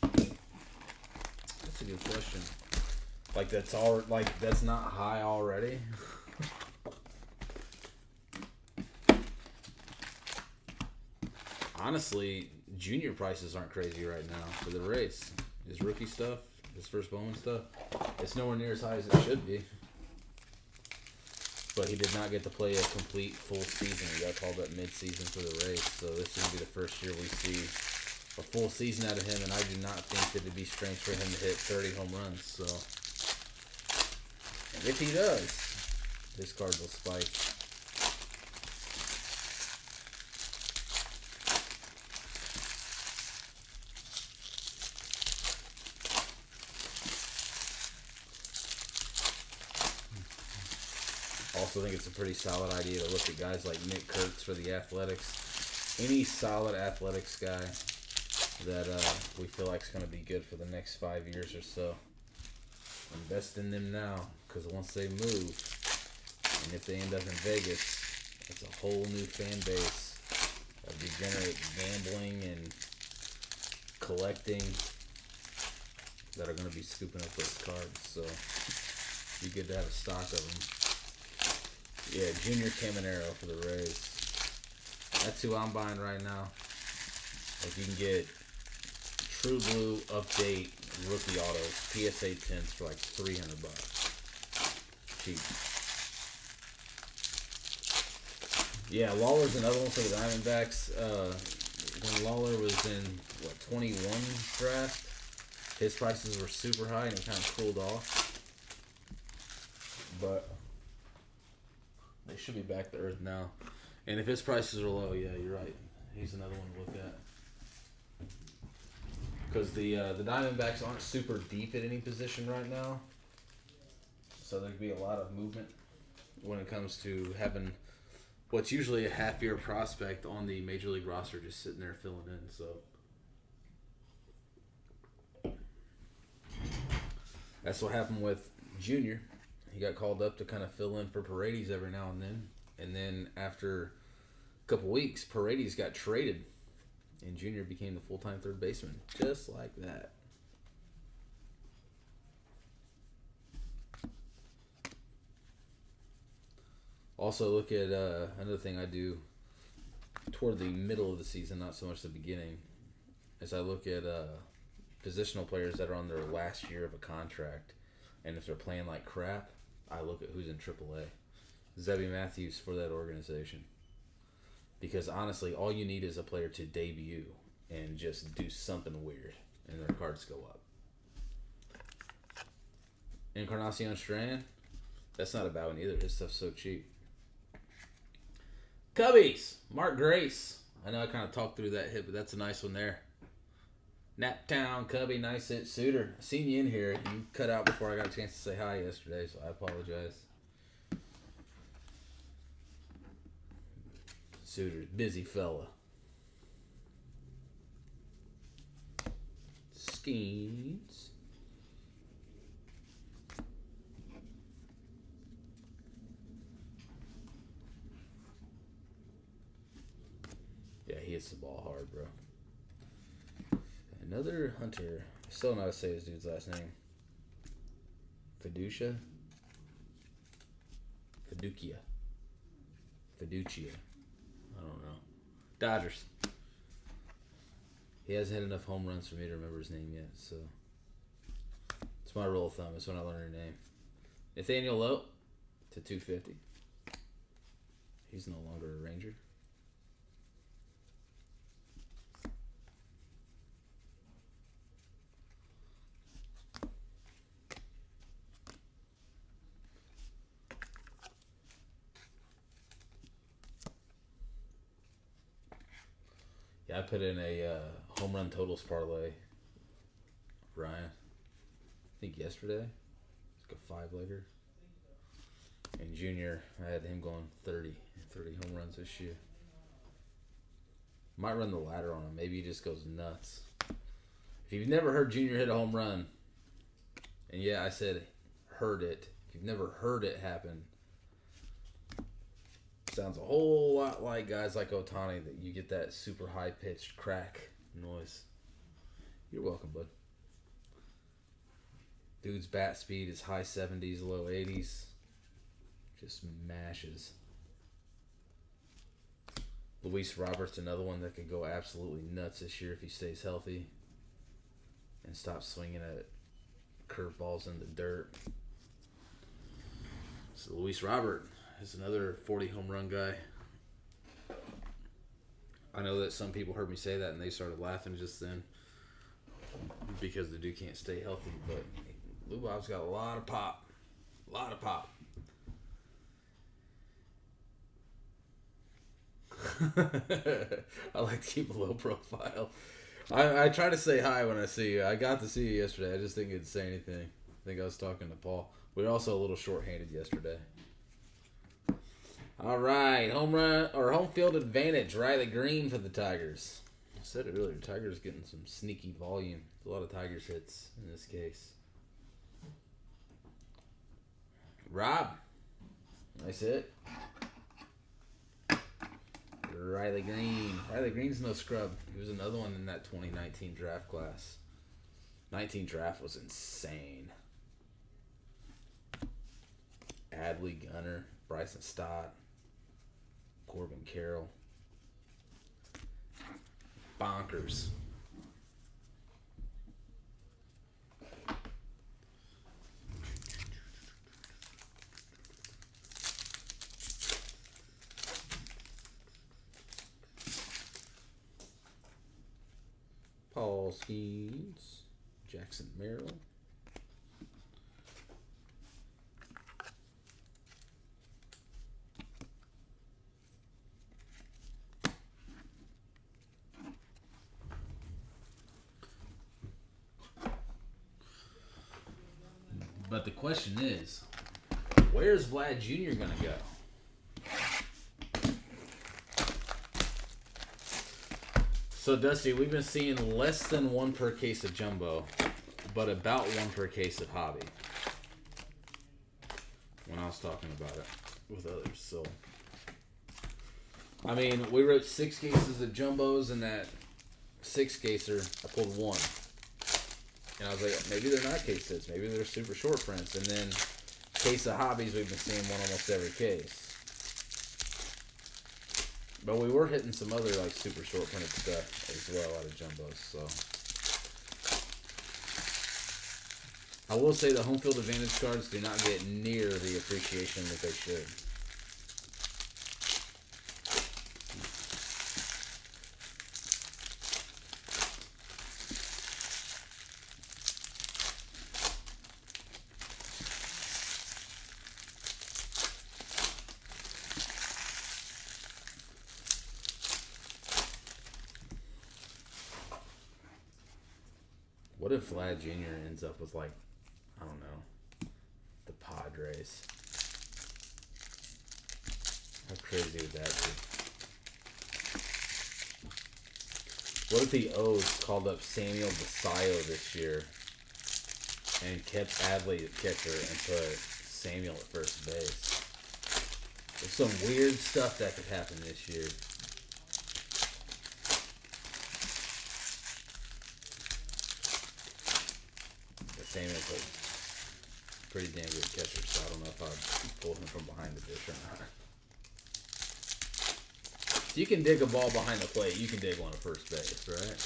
That's a good question. Like that's not high already. Honestly, junior prices aren't crazy right now for the race. His rookie stuff, his first Bowman stuff, it's nowhere near as high as it should be. But he did not get to play a complete full season. He got called up mid-season for the race. So this is going to be the first year we see a full season out of him. And I do not think that it'd be strange for him to hit 30 home runs. So, and if he does, his cards will spike. Also think it's a pretty solid idea to look at guys like Nick Kurtz for the Athletics. Any solid Athletics guy that we feel like is going to be good for the next 5 years or so. Invest in them now, because once they move, and if they end up in Vegas, it's a whole new fan base of degenerate gambling and collecting that are going to be scooping up those cards. So be good to have a stock of them. Yeah, Junior Caminero for the Rays. That's who I'm buying right now. Like, you can get True Blue Update rookie autos, PSA 10s for like $300. Cheap. Yeah, Lawler's another one for the Diamondbacks. When Lawler was in, 21 draft, his prices were super high and it kind of cooled off. But they should be back to earth now. And if his prices are low, yeah, you're right. He's another one to look at. Because the Diamondbacks aren't super deep at any position right now. So there could be a lot of movement when it comes to having what's usually a half-year prospect on the Major League roster just sitting there filling in. So that's what happened with Junior. He got called up to kind of fill in for Paredes every now and then. And then after a couple weeks, Paredes got traded. And Junior became the full-time third baseman. Just like that. Also, look at another thing I do toward the middle of the season, not so much the beginning, is I look at positional players that are on their last year of a contract. And if they're playing like crap, I look at who's in AAA. Zebby Matthews for that organization. Because honestly, all you need is a player to debut and just do something weird, and their cards go up. Encarnacion Strand, that's not a bad one either. His stuff's so cheap. Cubbies, Mark Grace. I know I kind of talked through that hit, but that's a nice one there. Naptown Cubby, nice hit. Suitor, I seen you in here. You cut out before I got a chance to say hi yesterday, so I apologize. Suitor's busy fella. Skeens. Yeah, he hits the ball hard, bro. Another Hunter. I still don't know how to say this dude's last name. Fiducia? Fiducia. Fiducia. I don't know. Dodgers. He hasn't hit enough home runs for me to remember his name yet, so it's my rule of thumb. It's when I learn your name. Nathaniel Lowe to 250. He's no longer a Ranger. Yeah, I put in a home run totals parlay. Ryan, I think yesterday. It's like a 5-legger. And Junior, I had him going 30 home runs this year. Might run the ladder on him. Maybe he just goes nuts. If you've never heard Junior hit a home run, and yeah, I said heard it. If you've never heard it happen, sounds a whole lot like guys like Ohtani, that you get that super high-pitched crack noise. You're welcome, bud. Dude's bat speed is high 70s, low 80s. Just mashes. Luis Roberts, another one that could go absolutely nuts this year if he stays healthy and stops swinging at curveballs in the dirt. So Luis Robert is another 40 home run guy. I know that some people heard me say that and they started laughing just then because the dude can't stay healthy, but Lou Bob's got a lot of pop. A lot of pop. I like to keep a low profile. I try to say hi when I see you. I got to see you yesterday. I just didn't get to say anything. I think I was talking to Paul. We were also a little short-handed yesterday. All right, home run or home field advantage. Riley Green for the Tigers. I said it earlier. Tigers getting some sneaky volume. A lot of Tigers hits in this case. Rob, nice hit. Riley Green. Riley Green's no scrub. He was another one in that 2019 draft class. 19 draft was insane. Adley, Gunner, Bryson Stott, Corbin Carroll. Bonkers. Paul Skeens, Jackson Merrill. But the question is, where's Vlad Jr. going to go? So, Dusty, we've been seeing less than one per case of jumbo, but about one per case of hobby. When I was talking about it with others, so. I mean, we wrote 6 cases of jumbos in that 6-caser. I pulled 1. And I was like, maybe they're not case hits. Maybe they're super short prints. And then case of hobbies, we've been seeing one almost every case. But we were hitting some other like super short printed stuff as well out of jumbos. So I will say the home field advantage cards do not get near the appreciation that they should. What if Vlad Jr. ends up with, like, I don't know, the Padres? How crazy would that be? What if the O's called up Samuel Basayo this year and kept Adley at catcher and put Samuel at first base? There's some weird stuff that could happen this year. Samuel's a pretty damn good catcher, so I don't know if I'd pull him from behind the dish or not. If you can dig a ball behind the plate, you can dig one at first base, right?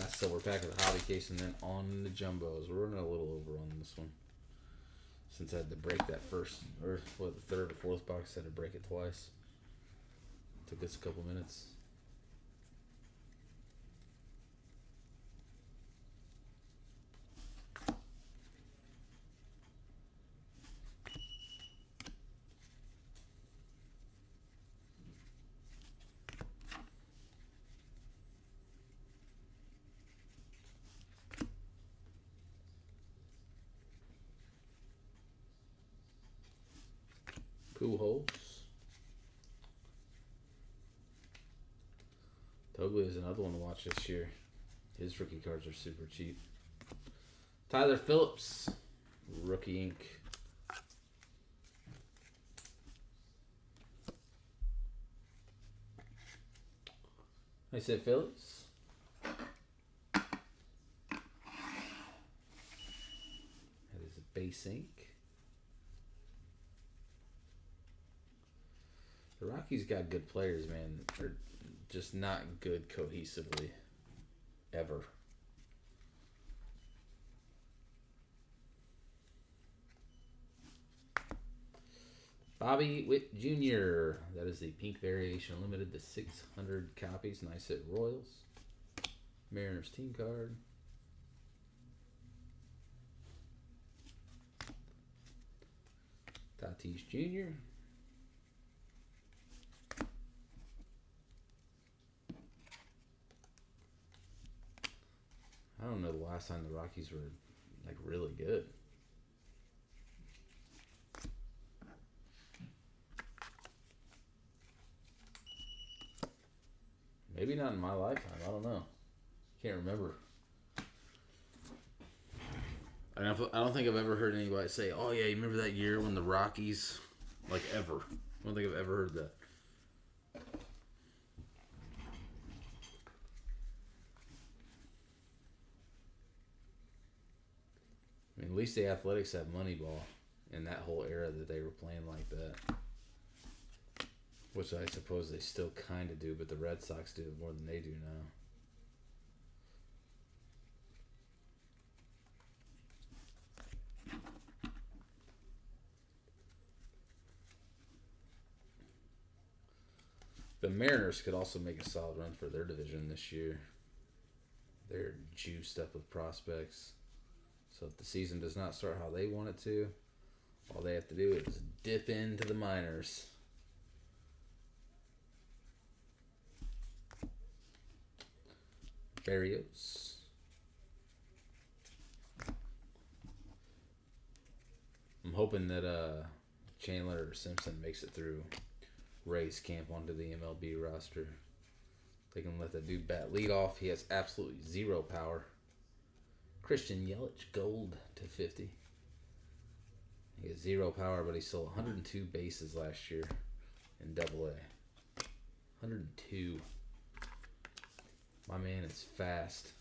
Last silver pack of the hobby case, and then on the jumbos. We're running a little over on this one. Since I had to break that first, or what, the third or fourth box, I had to break it twice. Took us a couple minutes. Pujols. Toglia is another one to watch this year. His rookie cards are super cheap. Tyler Phillips, rookie ink. I said Phillips. That is a base ink. The Rockies got good players, man. They're just not good cohesively. Ever. Bobby Witt Jr. That is the pink variation, limited to 600 copies. Nice hit Royals. Mariners team card. Tatis Jr. I don't know the last time the Rockies were like really good. Maybe not in my lifetime. I don't know. Can't remember. I don't think I've ever heard anybody say, "Oh yeah, you remember that year when the Rockies," like ever. I don't think I've ever heard that. I mean, at least the Athletics had Moneyball in that whole era that they were playing like that. Which I suppose they still kind of do, but the Red Sox do it more than they do now. The Mariners could also make a solid run for their division this year. They're juiced up with prospects. So if the season does not start how they want it to, all they have to do is dip into the minors. Barrios. I'm hoping that Chandler or Simpson makes it through Ray's camp onto the MLB roster. They can let that dude bat lead off. He has absolutely zero power. Christian Yelich, gold to 50. He has zero power, but he stole 102 bases last year in Double A. 102. My man is fast.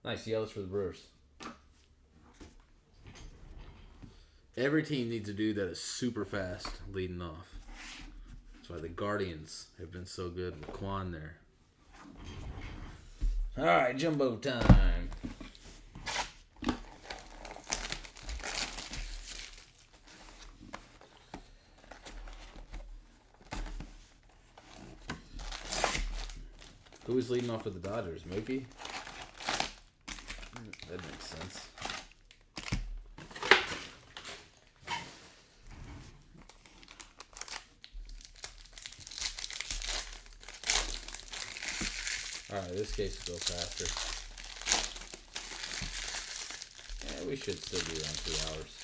Nice Yelich for the Brewers. Every team needs a dude that is super fast leading off. That's why the Guardians have been so good with Quan there. All right, jumbo time. Who is leading off for the Dodgers? Mookie? That makes sense. Alright, this case will go faster. Yeah, we should still be around 2 hours.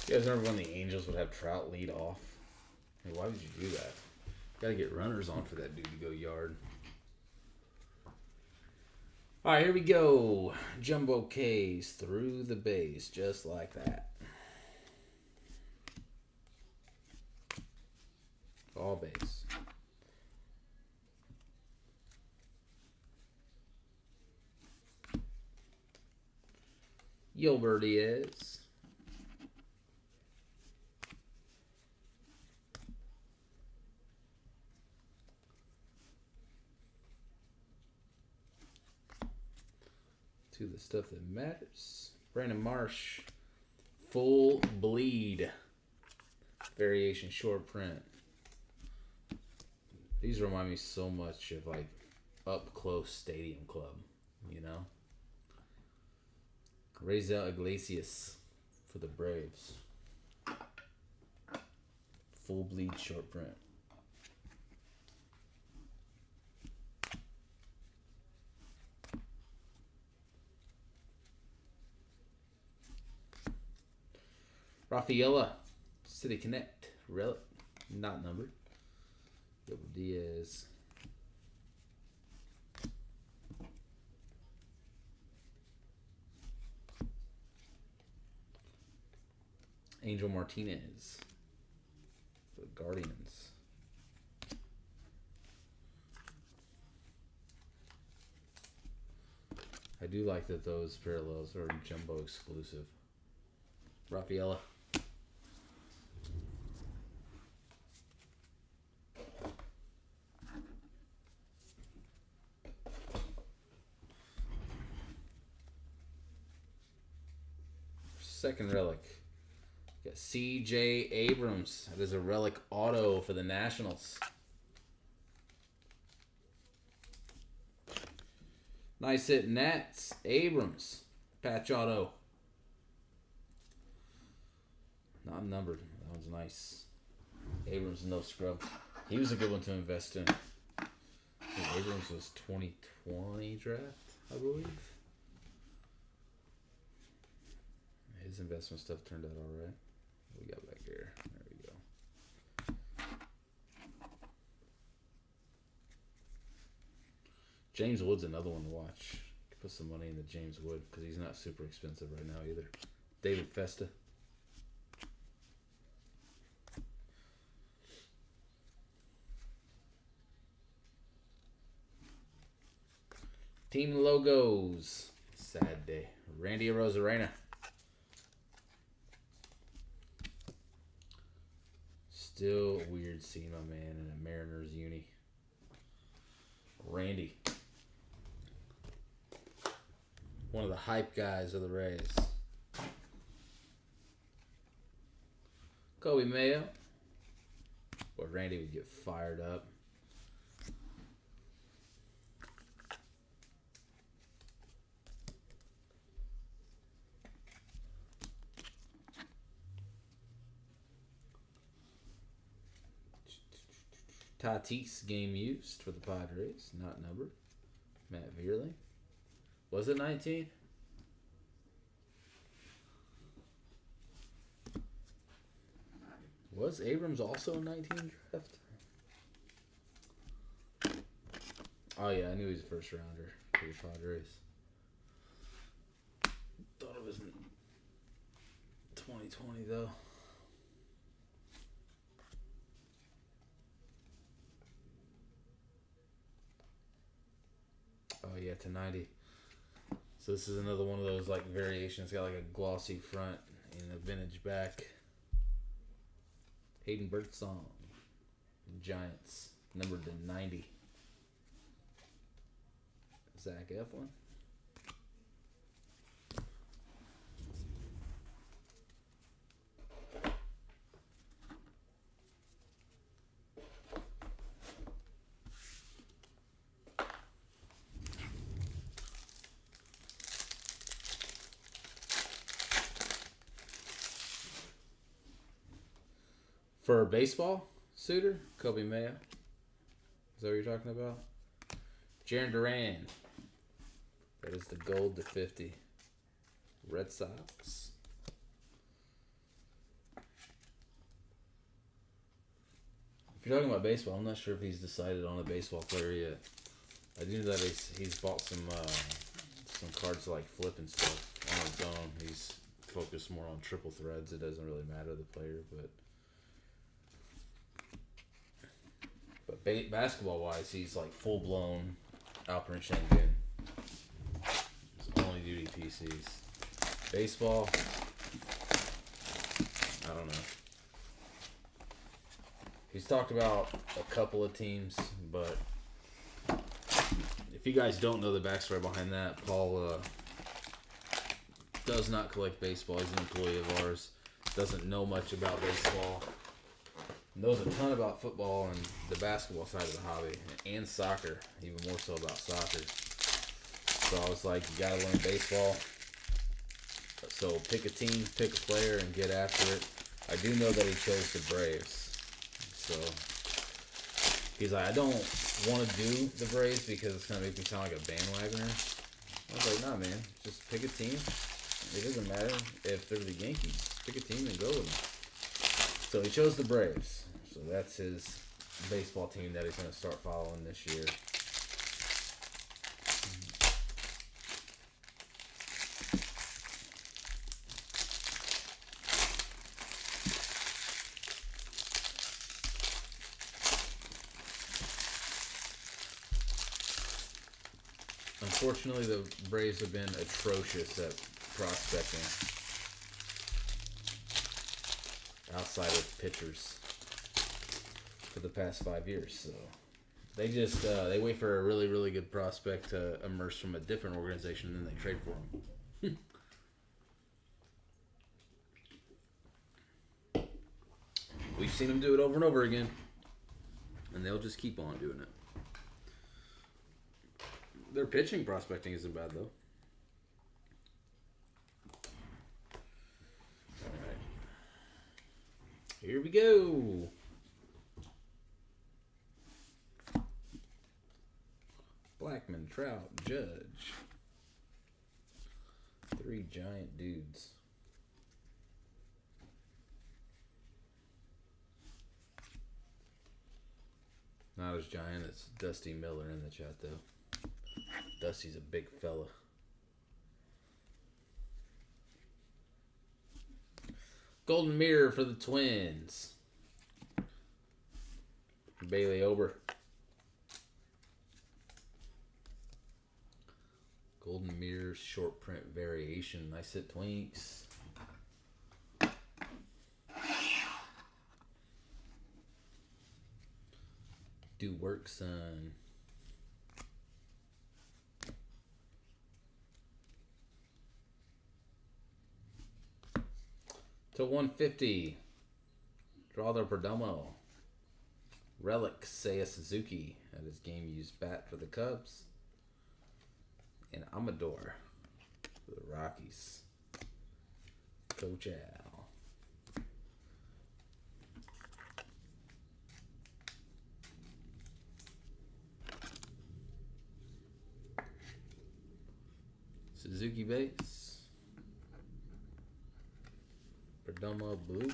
You guys remember when the Angels would have Trout lead off? I mean, why would you do that? Gotta get runners on for that dude to go yard. Alright, here we go. Jumbo case through the base, just like that. All base. Yolbert Diaz. to the stuff that matters. Brandon Marsh, Full Bleed, variation short print. These remind me so much of like up close Stadium Club, you know. Raisel Iglesias for the Braves. Full Bleed short print. Rafaela, City Connect, relic, not numbered. Gilbert Diaz. Angel Martinez for the Guardians. I do like that those parallels are jumbo exclusive. Rafaela. Second relic. Got C.J. Abrams. That is a relic auto for the Nationals. Nice hit, Nats. Abrams. Patch auto. Not numbered. That one's nice. Abrams, no scrub. He was a good one to invest in. I think Abrams was 2020 draft, I believe. His investment stuff turned out alright. What we got back here? There we go. James Wood's another one to watch. Put some money into James Wood because he's not super expensive right now either. David Festa. Team logos. Sad day. Randy Arozarena. Still weird seeing my man in a Mariners uni. Randy. One of the hype guys of the Rays. Kobe Mayo. Boy, Randy would get fired up. Tatis game used for the Padres, not numbered. Matt Vierling. Was it 19? Was Abrams also a 19 draft? Oh yeah, I knew he was a first rounder for the Padres. Thought it was in 2020 though. Oh yeah, to 90. So this is another one of those like variations. Got like a glossy front and a vintage back. Hayden Birdsong, Giants, numbered to 90. Zach Eflin. For baseball, Suitor, Kobe Mayo. Is that what you're talking about? Jarren Duran. That is the gold to 50. Red Sox. If you're talking about baseball, I'm not sure if he's decided on a baseball player yet. I do know that he's bought some cards to like flip and stuff on his own. He's focused more on triple threads. It doesn't really matter the player, but basketball wise, he's like full blown Alperen Sengun. It's only duty PCs. Baseball, I don't know. He's talked about a couple of teams, but if you guys don't know the backstory behind that, Paul does not collect baseball. He's an employee of ours. Doesn't know much about baseball. Knows a ton about football and the basketball side of the hobby, and soccer, even more so about soccer. So I was like, you gotta learn baseball. So pick a team, pick a player, and get after it. I do know that he chose the Braves. So he's like, I don't want to do the Braves because it's gonna make me sound like a bandwagoner. I was like, nah, man, just pick a team. It doesn't matter if they're the Yankees. Pick a team and go with them. So he chose the Braves. So that's his baseball team that he's going to start following this year. Unfortunately, the Braves have been atrocious at prospecting outside of pitchers for the past 5 years. So they just they wait for a really, really good prospect to emerge from a different organization, and then they trade for him. We've seen them do it over and over again, and they'll just keep on doing it. Their pitching prospecting isn't bad, though. Alright. Here we go. Blackman, Trout, Judge. 3 giant dudes. Not as giant as Dusty Miller in the chat, though. Dusty's a big fella. Golden Mirror for the Twins. Bailey Ober. Golden Mirror short print variation. Nice hit, Twinks. Do work, son. To 150. Draw the Perdomo. Relic, Seiya Suzuki at his game used bat for the Cubs. And Amador for the Rockies. Coach Al. Suzuki base. Perdomo blue.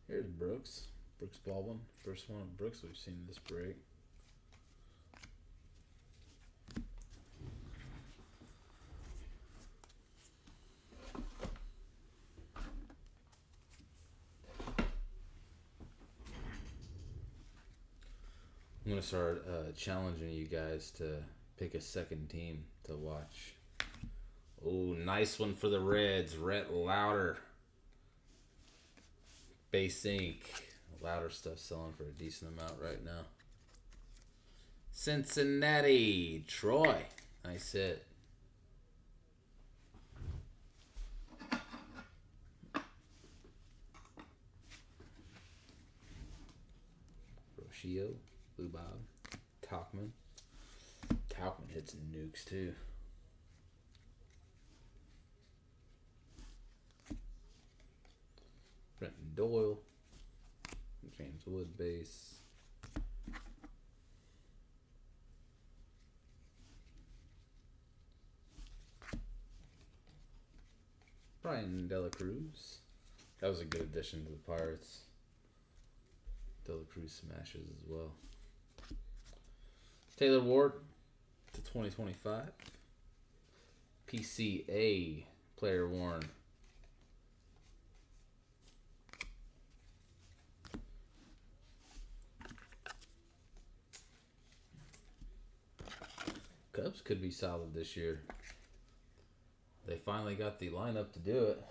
Here's Brooks. Brooks Baldwin. First one of Brooks we've seen this break. I'm going to start challenging you guys to pick a second team to watch. Oh, nice one for the Reds. Rhett Lauder. Base ink. Louder stuff selling for a decent amount right now. Cincinnati. Troy. Nice hit. Rocio. Blue Bob. Talkman. Talkman hits nukes too. Brenton Doyle. James Wood base. Brian Dela Cruz. That was a good addition to the Pirates. Dela Cruz smashes as well. Taylor Ward to 2025. PCA player worn. Cubs could be solid this year. They finally got the lineup to do it.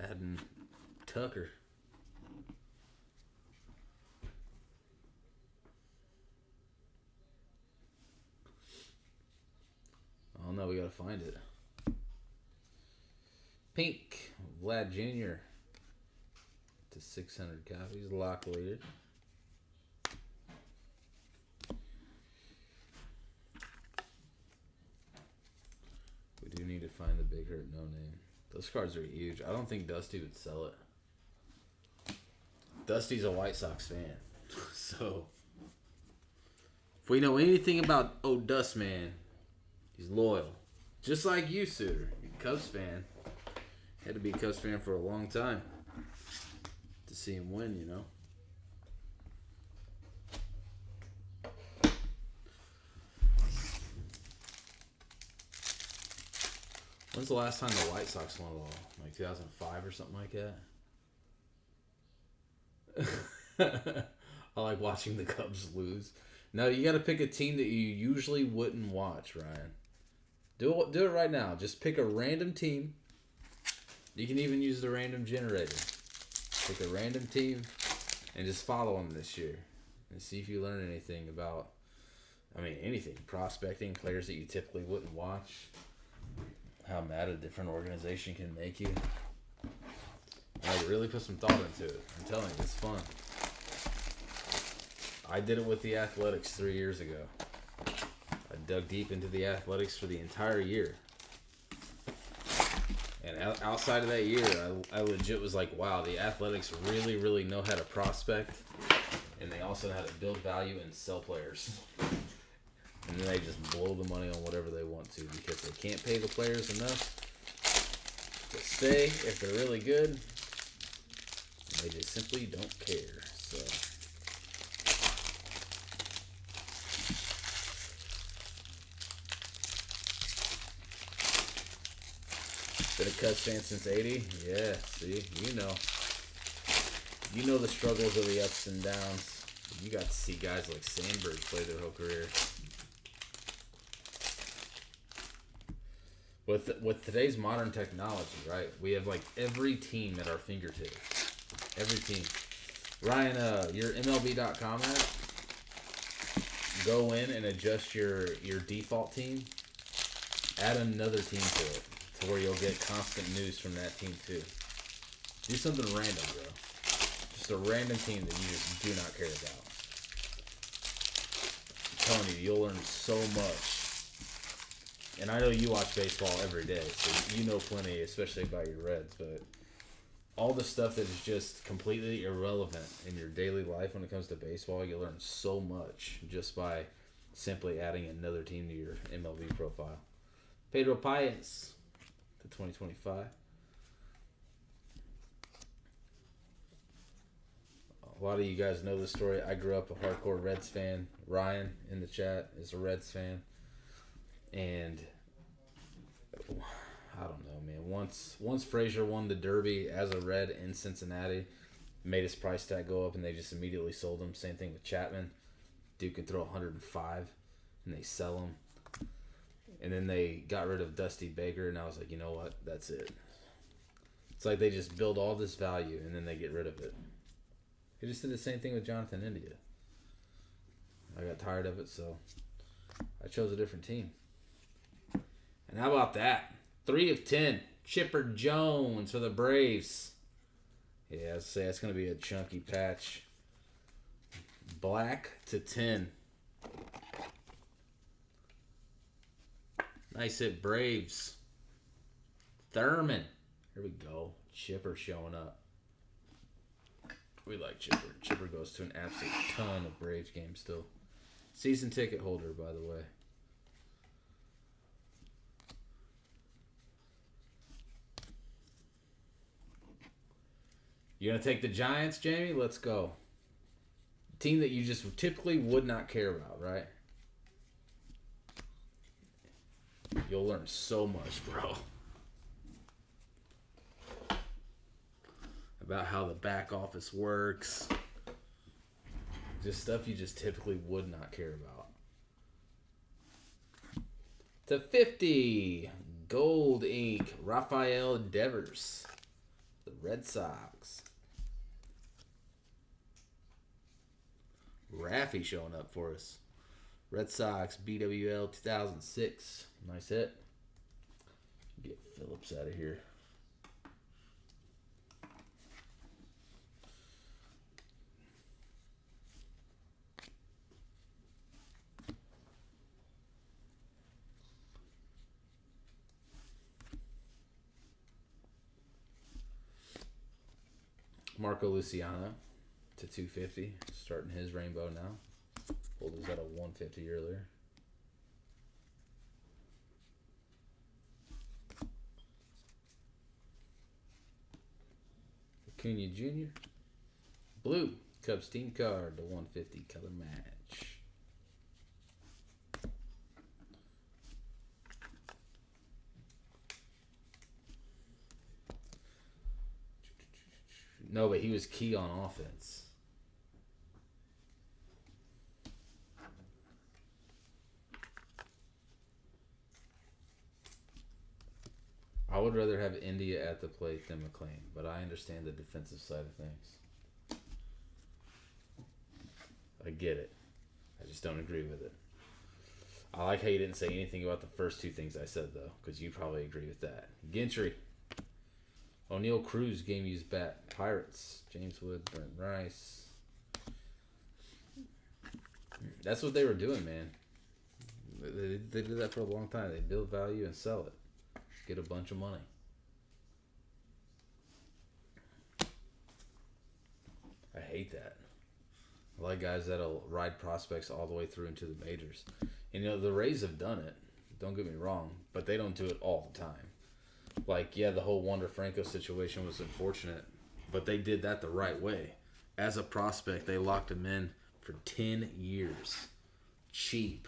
Adding Tucker. Oh no, we gotta find it. Pink, Vlad Jr. to 600 copies, lock weighted. We do need to find the Big Hurt No Name. Those cards are huge. I don't think Dusty would sell it. Dusty's a White Sox fan. So, if we know anything about Dust Man, he's loyal. Just like you, Suter. You're a Cubs fan. Had to be a Cubs fan for a long time to see him win, you know. When's the last time the White Sox won it all? Like 2005 or something like that? I like watching the Cubs lose. No, you got to pick a team that you usually wouldn't watch, Ryan. Do it right now. Just pick a random team. You can even use the random generator. Pick a random team and just follow them this year and see if you learn anything about, anything. Prospecting, players that you typically wouldn't watch. How mad a different organization can make you. I really put some thought into it. I'm telling you, it's fun. I did it with the Athletics 3 years ago. I dug deep into the Athletics for the entire year. And outside of that year, I legit was like, wow, the Athletics really, really know how to prospect. And they also know how to build value and sell players. And then they just blow the money on whatever they want to because they can't pay the players enough to stay if they're really good. They just simply don't care. So been a Cubs fan since '80. Yeah, see, you know the struggles of the ups and downs. You got to see guys like Sandberg play their whole career. With today's modern technology, right? We have like every team at our fingertips. Every team. Ryan, your MLB.com app, go in and adjust your default team. Add another team to it to where you'll get constant news from that team too. Do something random, bro. Just a random team that you just do not care about. I'm telling you, you'll learn so much. And I know you watch baseball every day, so you know plenty, especially about your Reds, but all the stuff that is just completely irrelevant in your daily life when it comes to baseball, you learn so much just by simply adding another team to your MLB profile. Pedro Paez to 2025. A lot of you guys know this story. I grew up a hardcore Reds fan. Ryan in the chat is a Reds fan. And I don't know, man. Once Frazier won the Derby as a Red in Cincinnati, made his price tag go up, and they just immediately sold him. Same thing with Chapman. Dude can throw 105, and they sell him. And then they got rid of Dusty Baker, and I was like, you know what? That's it. It's like they just build all this value, and then they get rid of it. They just did the same thing with Jonathan India. I got tired of it, so I chose a different team. And how about that? 3 of 10. Chipper Jones for the Braves. Yeah, I'd say that's going to be a chunky patch. Black to 10. Nice hit, Braves. Thurman. Here we go. Chipper showing up. We like Chipper. Chipper goes to an absolute ton of Braves games still. Season ticket holder, by the way. You gonna take the Giants, Jamie? Let's go. Team that you just typically would not care about, right? You'll learn so much, bro. About how the back office works. Just stuff you just typically would not care about. 250. Gold ink. Rafael Devers. The Red Sox. Raffy showing up for us. Red Sox BWL 2006. Nice hit. Get Phillips out of here. Marco Luciano to 250. Starting his rainbow now. Pulled his at a 150 earlier. Acuna Jr. Blue. Cubs team card to 150 color match. No, but he was key on offense. I would rather have India at the plate than McLean, but I understand the defensive side of things. I get it. I just don't agree with it. I like how you didn't say anything about the first two things I said, though, because you probably agree with that. Gentry. O'Neal Cruz, game used bat. Pirates. James Wood, Brent Rice. That's what they were doing, man. They did that for a long time. They build value and sell it. Get a bunch of money. I hate that. I like guys that'll ride prospects all the way through into the majors. And, the Rays have done it. Don't get me wrong. But they don't do it all the time. Like, yeah, the whole Wander Franco situation was unfortunate. But they did that the right way. As a prospect, they locked him in for 10 years. Cheap.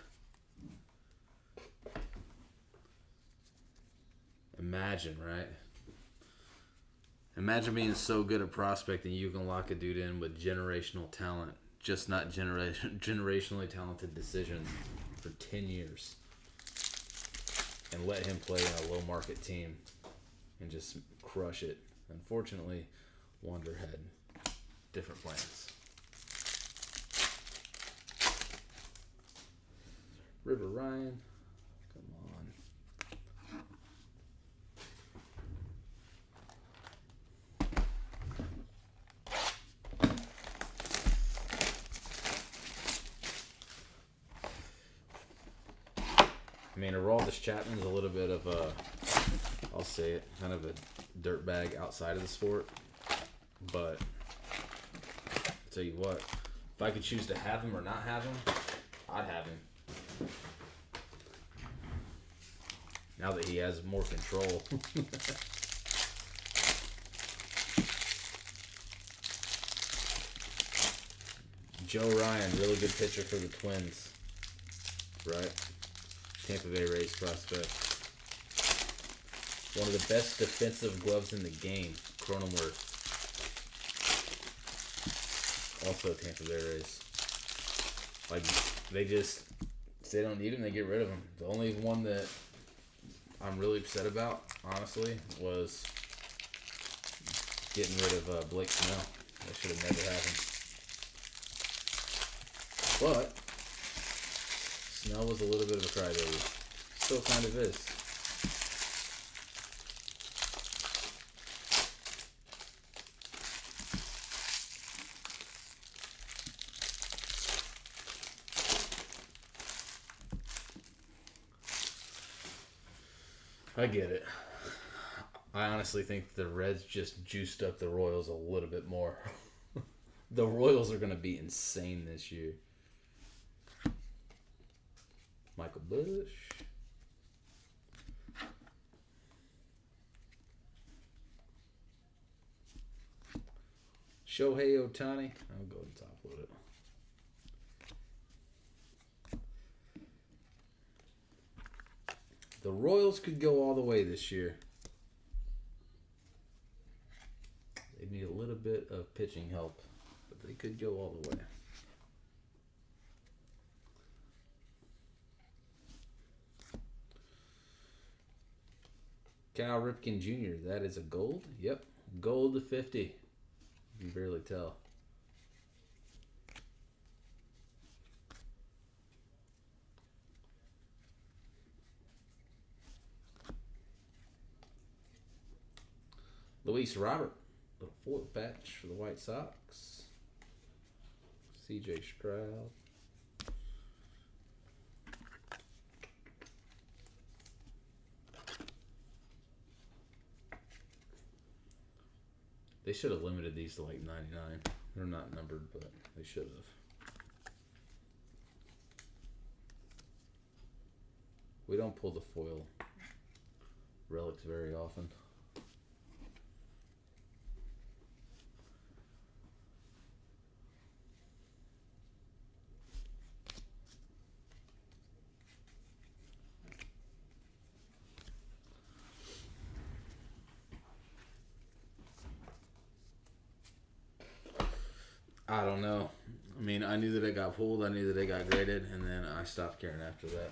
Imagine, right? Imagine being so good at prospecting you can lock a dude in with generational talent, just not generationally talented decisions for 10 years. And let him play on a low market team and just crush it. Unfortunately, Wander had different plans. River Ryan. Come on. I mean, Aroldis Chapman's a little bit of a, I'll say it, kind of a dirtbag outside of the sport. But I'll tell you what, if I could choose to have him or not have him, I'd have him. Now that he has more control. Joe Ryan, really good pitcher for the Twins. Right? Tampa Bay Rays prospect. One of the best defensive gloves in the game. Cronenworth. Also Tampa Bay Rays. Like, they don't need him, they get rid of him. The only one that I'm really upset about, honestly, was getting rid of Blake Snell. That should have never happened. But Snell was a little bit of a crybaby. Still kind of is. I get it. I honestly think the Reds just juiced up the Royals a little bit more. The Royals are going to be insane this year. Michael Bush. Shohei Ohtani. I'll go and top load it. The Royals could go all the way this year. They need a little bit of pitching help, but they could go all the way. Cal Ripken Jr. That is a gold. Yep, gold to 50. You can barely tell. Luis Robert, little foil patch for the White Sox. C.J. Stroud. They should have limited these to like 99. They're not numbered, but they should have. We don't pull the foil relics very often. I don't know. I mean, I knew that it got pulled. I knew that it got graded, and then I stopped caring after that.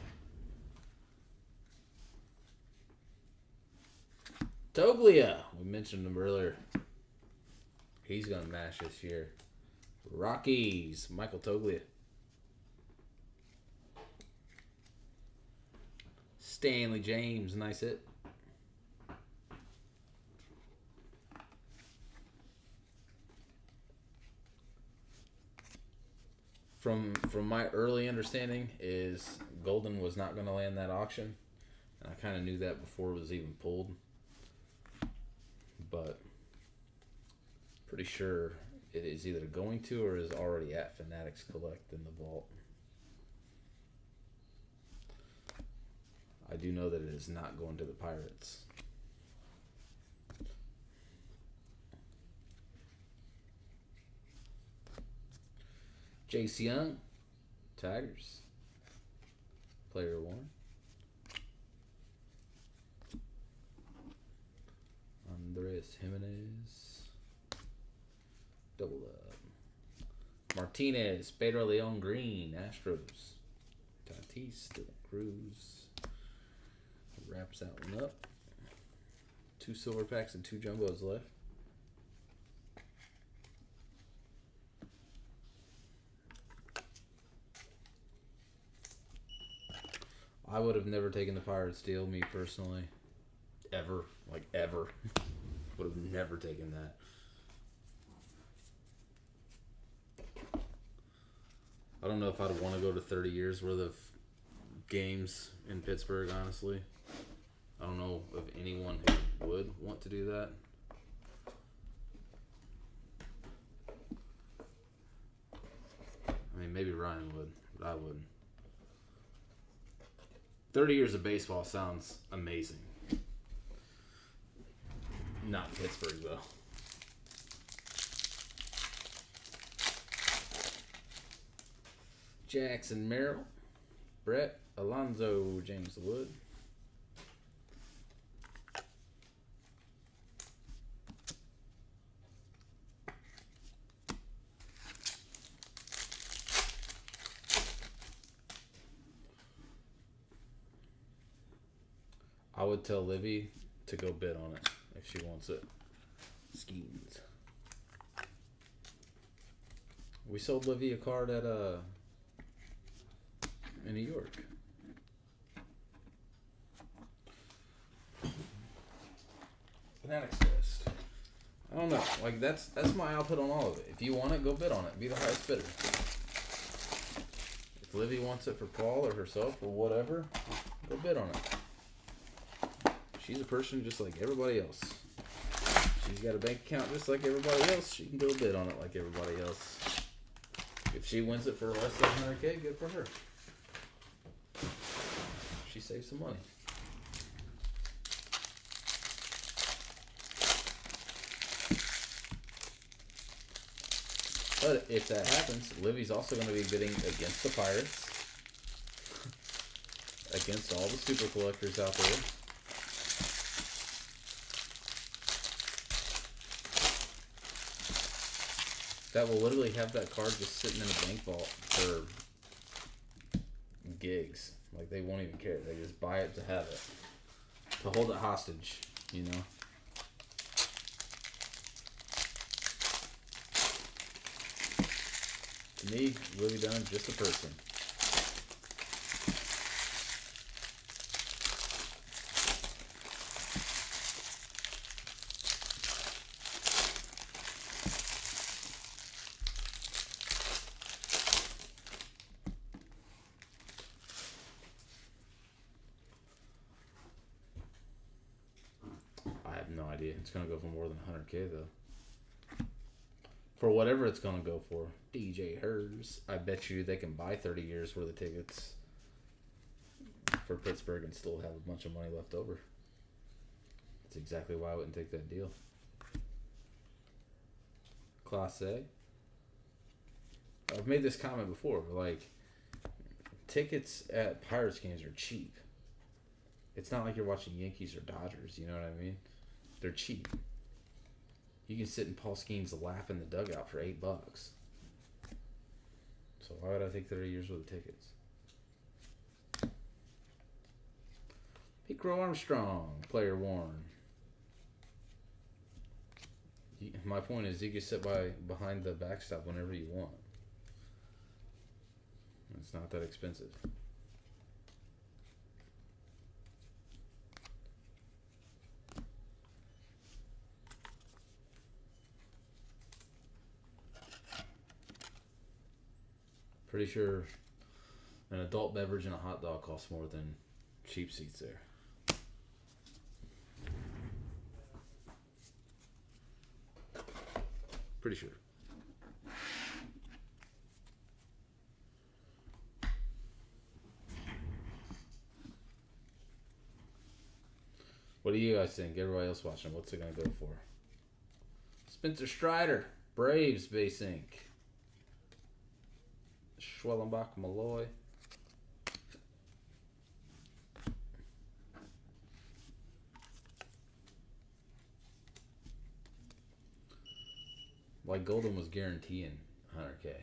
Toglia. We mentioned him earlier. He's going to mash this year. Rockies. Michael Toglia. Stanley James. Nice hit. From my early understanding is Golden was not going to land that auction, and I kind of knew that before it was even pulled. But pretty sure it is either going to or is already at Fanatics Collect in the vault. I do know that it is not going to the Pirates. Jace Young, Tigers, player 1. Andres Jimenez, double up. Martinez, Pedro Leon Green, Astros. Tatis, De La Cruz. Wraps that one up. 2 silver packs and 2 jumbos left. I would have never taken the Pirates deal, me personally. Ever. Like, ever. Would have never taken that. I don't know if I'd want to go to 30 years worth of games in Pittsburgh, honestly. I don't know of anyone who would want to do that. I mean, maybe Ryan would, but I wouldn't. 30 years of baseball sounds amazing. Not in Pittsburgh, though. Jackson Merrill. Brett Alonso. James Wood. I would tell Livy to go bid on it if she wants it. Skeens. We sold Livy a card at in New York. Fanatics Fest. I don't know. Like that's my output on all of it. If you want it, go bid on it. Be the highest bidder. If Livy wants it for Paul or herself or whatever, go bid on it. She's a person just like everybody else. She's got a bank account just like everybody else. She can go bid on it like everybody else. If she wins it for less than $100K, good for her. She saves some money. But if that happens, Livy's also going to be bidding against the Pirates. Against all the super collectors out there. That will literally have that card just sitting in a bank vault for gigs. Like, they won't even care. They just buy it to have it. To hold it hostage. you know. To me, Willie Dunn's just a person. I have no idea. It's gonna go for more than 100K though. For whatever it's gonna go for, DJ Hers. I bet you they can buy 30 years worth of tickets for Pittsburgh and still have a bunch of money left over. That's exactly why I wouldn't take that deal. Class A. I've made this comment before, but like, tickets at Pirates games are cheap. It's not like you're watching Yankees or Dodgers, you know what I mean? They're cheap. You can sit in Paul Skeens' lap in the dugout for $8. So why would I take 30 years worth of tickets? Crow Armstrong, player worn. My point is, you can sit behind the backstop whenever you want. It's not that expensive. Pretty sure an adult beverage and a hot dog costs more than cheap seats there. Pretty sure. What do you guys think? Everybody else watching, what's it going to go for? Spencer Strider, Braves base ink. Schwellenbach Malloy. Like Golden was guaranteeing 100K.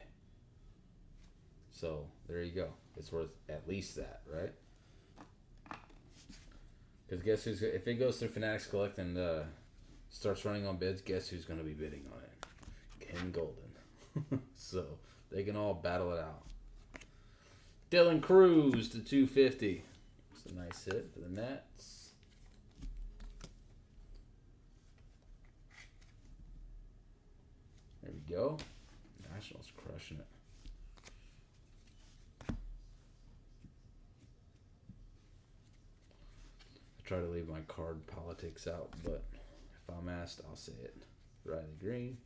So there you go. It's worth at least that, right? Because guess who's, if it goes through Fanatics Collect and starts running on bids, guess who's going to be bidding on it? Ken Golden. So they can all battle it out. Dylan Cruz to 250. It's a nice hit for the Nets. There we go. Nationals crushing it. I try to leave my card politics out, but if I'm asked, I'll say it. Riley Green.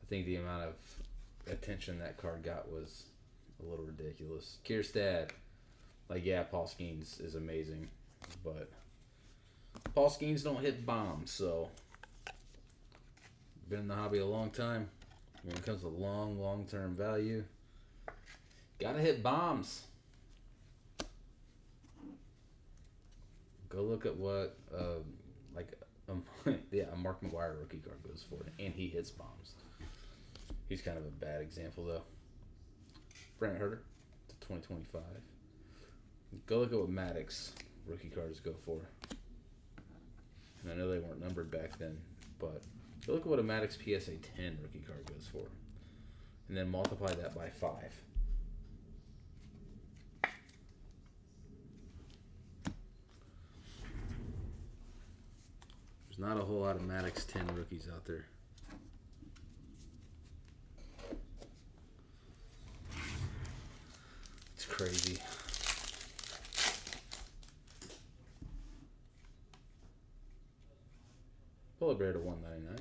I think the amount of attention that card got was a little ridiculous. Kierstad. Like, yeah, Paul Skeens is amazing, but Paul Skeens don't hit bombs, so been in the hobby a long time. When it comes to long-term value, gotta hit bombs. Go look at what yeah, a Mark McGwire rookie card goes for, and he hits bombs. He's kind of a bad example though. Brant Herter to 2025. Go look at what Maddox rookie cards go for. And I know they weren't numbered back then, but go look at what a Maddox PSA 10 rookie card goes for. And then multiply that by 5. There's not a whole lot of Maddox 10 rookies out there. It's crazy. Polar Bear to 199.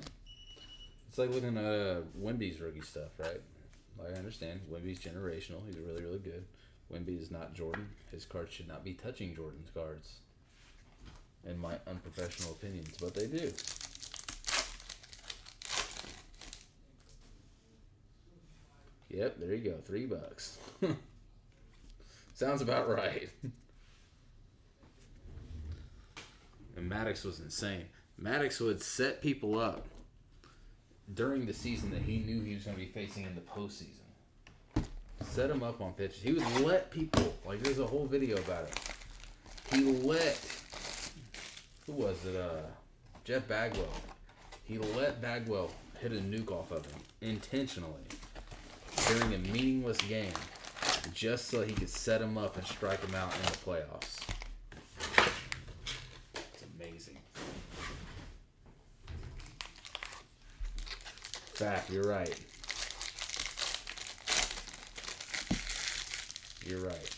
It's like looking at Wemby's rookie stuff, right? Like, I understand Wemby's generational. He's really, really good. Wemby is not Jordan. His cards should not be touching Jordan's cards, in my unprofessional opinions, but they do. Yep, there you go. $3. Sounds about right. And Maddox was insane. Maddox would set people up during the season that he knew he was going to be facing in the postseason. Set him up on pitches. He would let people, like, there's a whole video about it. He let, who was it? Jeff Bagwell. He let Bagwell hit a nuke off of him intentionally during a meaningless game, just so he could set him up and strike him out in the playoffs. It's amazing. Back, you're right. You're right.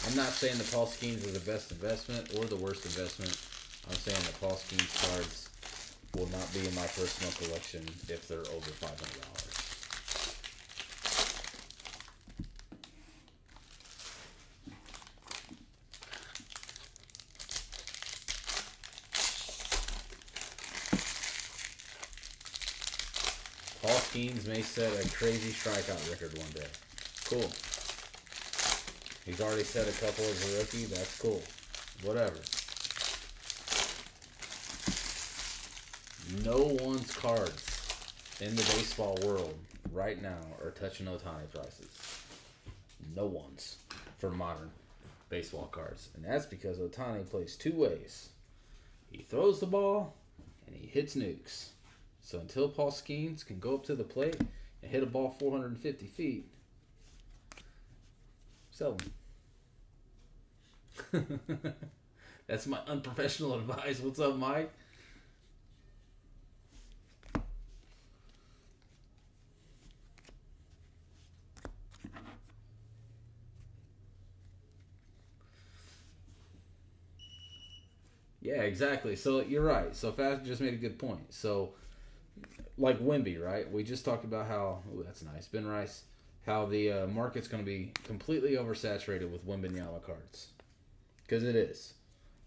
I'm not saying the Paul Skeens is the best investment or the worst investment. I'm saying the Paul Skeens cards will not be in my personal collection if they're over $500. Paul Skeens may set a crazy strikeout record one day. Cool. He's already set a couple as a rookie. That's cool. Whatever. No one's cards in the baseball world right now are touching Ohtani prices. No one's for modern baseball cards. And that's because Ohtani plays two ways. He throws the ball and he hits nukes. So until Paul Skeens can go up to the plate and hit a ball 450 feet, sell them. That's my unprofessional advice. What's up, Mike? Yeah, exactly. So you're right. So Fast just made a good point. So, like Wemby, right? We just talked about how, oh, that's nice, Ben Rice, how the market's going to be completely oversaturated with Wembanyama cards. Because it is.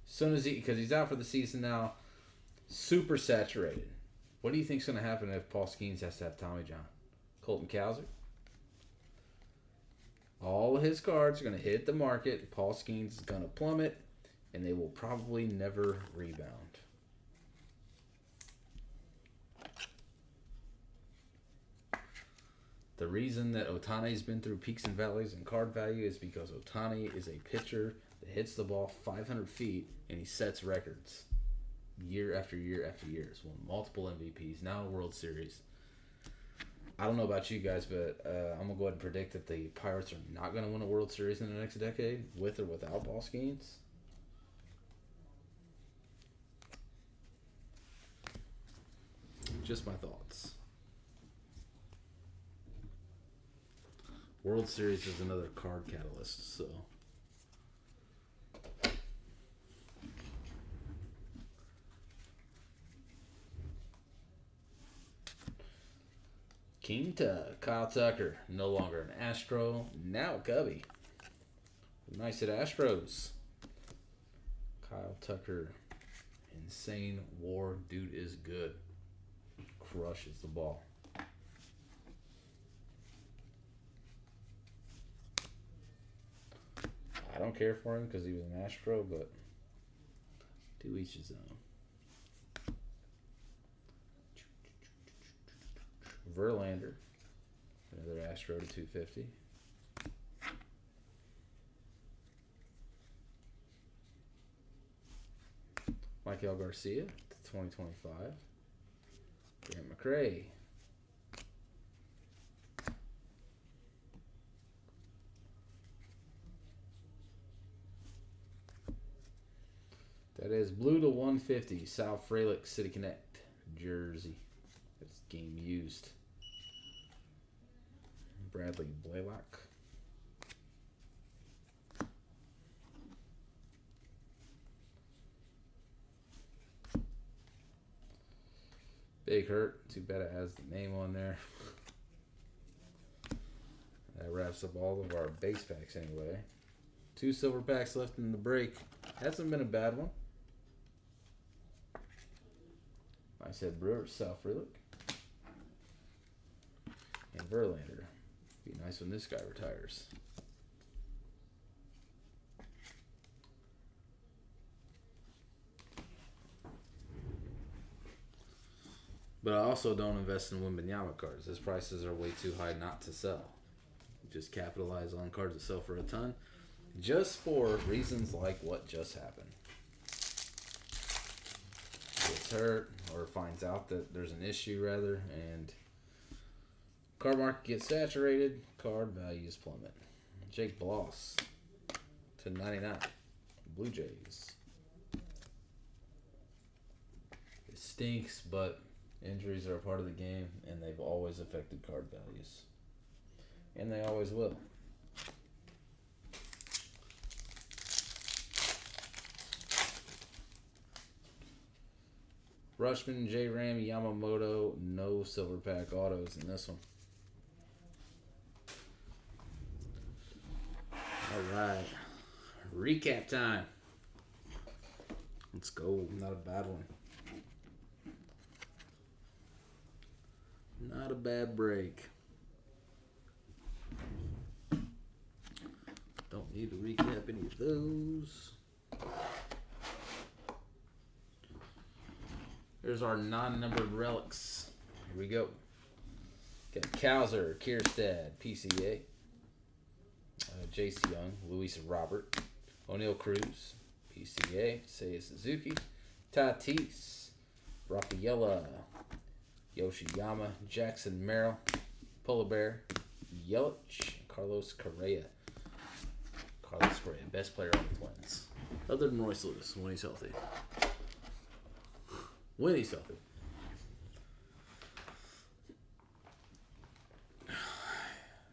Soon as because he's out for the season now, super saturated. What do you think's going to happen if Paul Skeens has to have Tommy John? Colton Cowser? All of his cards are going to hit the market. Paul Skeens is going to plummet, and they will probably never rebound. The reason that Ohtani's been through peaks and valleys in card value is because Ohtani is a pitcher that hits the ball 500 feet and he sets records year after year after year. He's won multiple MVPs, now a World Series. I don't know about you guys, but I'm going to go ahead and predict that the Pirates are not going to win a World Series in the next decade, with or without Paul Skeens. Just my thoughts. World Series is another card catalyst, so. King Tut, Kyle Tucker, no longer an Astro, now a Cubby. Nice at Astros. Kyle Tucker, insane WAR, dude is good. Crushes the ball. I don't care for him because he was an Astro, but to each his own. Verlander, another Astro to 250. Michael Garcia to 2025. Grant McRae. That is blue to 150. Sal Frelick, City Connect, Jersey. That's game used. Bradley Blaylock. Big Hurt. Too bad it has the name on there. That wraps up all of our base packs anyway. 2 silver packs left in the break. Hasn't been a bad one. I said Brewers, Sal Frelick. And Verlander. Be nice when this guy retires. But I also don't invest in Wembanyama cards. His prices are way too high not to sell. Just capitalize on cards that sell for a ton, just for reasons like what just happened. Gets hurt or finds out that there's an issue rather, and card market gets saturated, card values plummet. Jake Bloss to 99. Blue Jays. It stinks, but injuries are a part of the game, and they've always affected card values. And they always will. Rushman, J. Ram, Yamamoto, no silver pack autos in this one. Alright. Recap time. Let's go. Not a bad one. Not a bad break. Don't need to recap any of those. Here's our non-numbered relics. Here we go. Got Kowser, Kierstad, PCA. J.C. Young, Luis Robert. O'Neal Cruz, PCA. Seiya Suzuki. Tatis. Rafaela. Yoshiyama. Jackson Merrill. Polar Bear. Yelich. Carlos Correa. Carlos Correa, best player on the Twins. Other than Royce Lewis, when he's healthy. When he's healthy.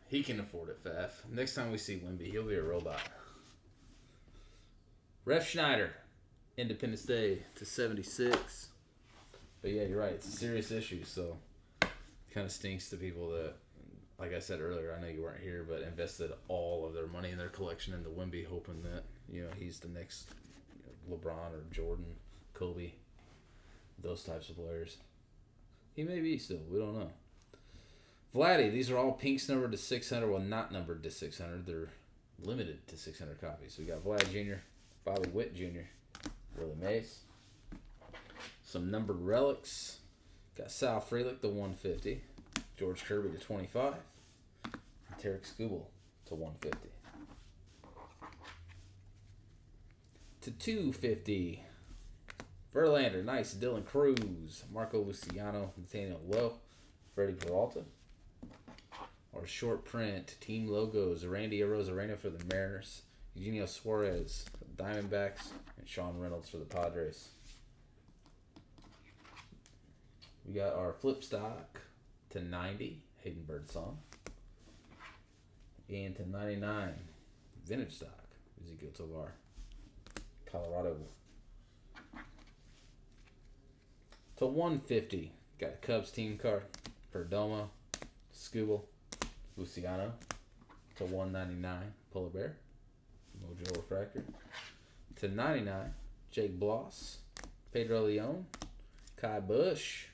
He can afford it, Faf. Next time we see Wemby, he'll be a robot. Ref Schneider, Independence Day to 76. But yeah, you're right. It's a serious issue, so it kind of stinks to people that, like I said earlier, I know you weren't here, but invested all of their money in their collection into Wemby, hoping that, he's the next LeBron or Jordan, Kobe, those types of players. He may be still. We don't know. Vladdy, these are all pinks numbered to 600. Well, not numbered to 600. They're limited to 600 copies. So we got Vlad Jr., Bobby Witt Jr., Willie Mays. Some numbered relics. Got Sal Frelick to 150. George Kirby to 25. And Tarek Skubal to 150. To 250. Verlander, nice. Dylan Cruz. Marco Luciano. Nathaniel Lowe. Freddie Peralta. Our short print. Team logos. Randy Arozarena for the Mariners. Eugenio Suarez for the Diamondbacks. And Sean Reynolds for the Padres. We got our flip stock to 90, Hayden Birdsong. And to 99, vintage stock, Ezekiel Tovar, Colorado. To 150, got a Cubs team card, Perdomo, Skubal, Luciano. To 199, Polar Bear, Mojo Refractor. To 99, Jake Bloss, Pedro Leon, Kai Bush.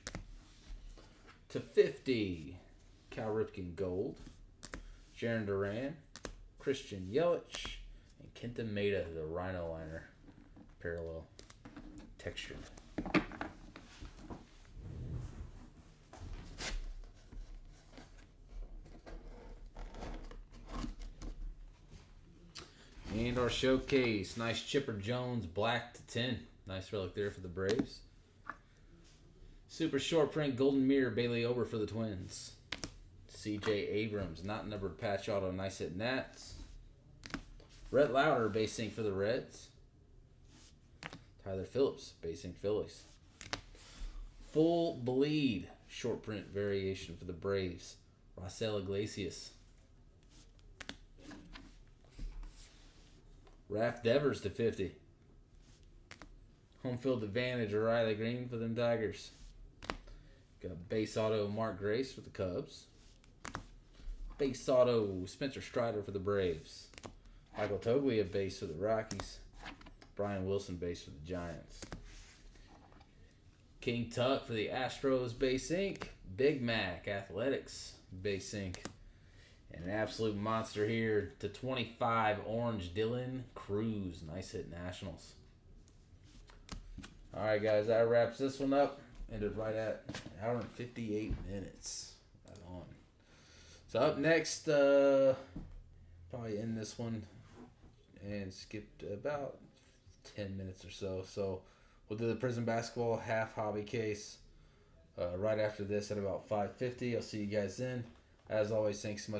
To 50, Cal Ripken Gold, Jaron Duran, Christian Yelich, and Kenta Maeda, the Rhino Liner parallel texture. And our showcase, nice Chipper Jones, black to 10. Nice relic there for the Braves. Super short print golden mirror Bailey Ober for the Twins. C.J. Abrams, not numbered patch auto, nice hit Nats. Rhett Lauder, base ink for the Reds. Tyler Phillips, base ink Phillies. Full bleed short print variation for the Braves. Raisel Iglesias. Raph Devers to 50. Home field advantage Riley Green for them Tigers. Got base auto Mark Grace for the Cubs. Base auto Spencer Strider for the Braves. Michael Toglia base for the Rockies. Brian Wilson base for the Giants. King Tuck for the Astros base ink. Big Mac Athletics base ink. And an absolute monster here to 25 orange Dylan Cruz. Nice hit Nationals. Alright guys, that wraps this one up. ended right at an hour and 58 minutes. Right on. So up next, probably end this one and skipped about 10 minutes or so. So we'll do the prison basketball half hobby case right after this at about 5:50. I'll see you guys then. As always, thanks so much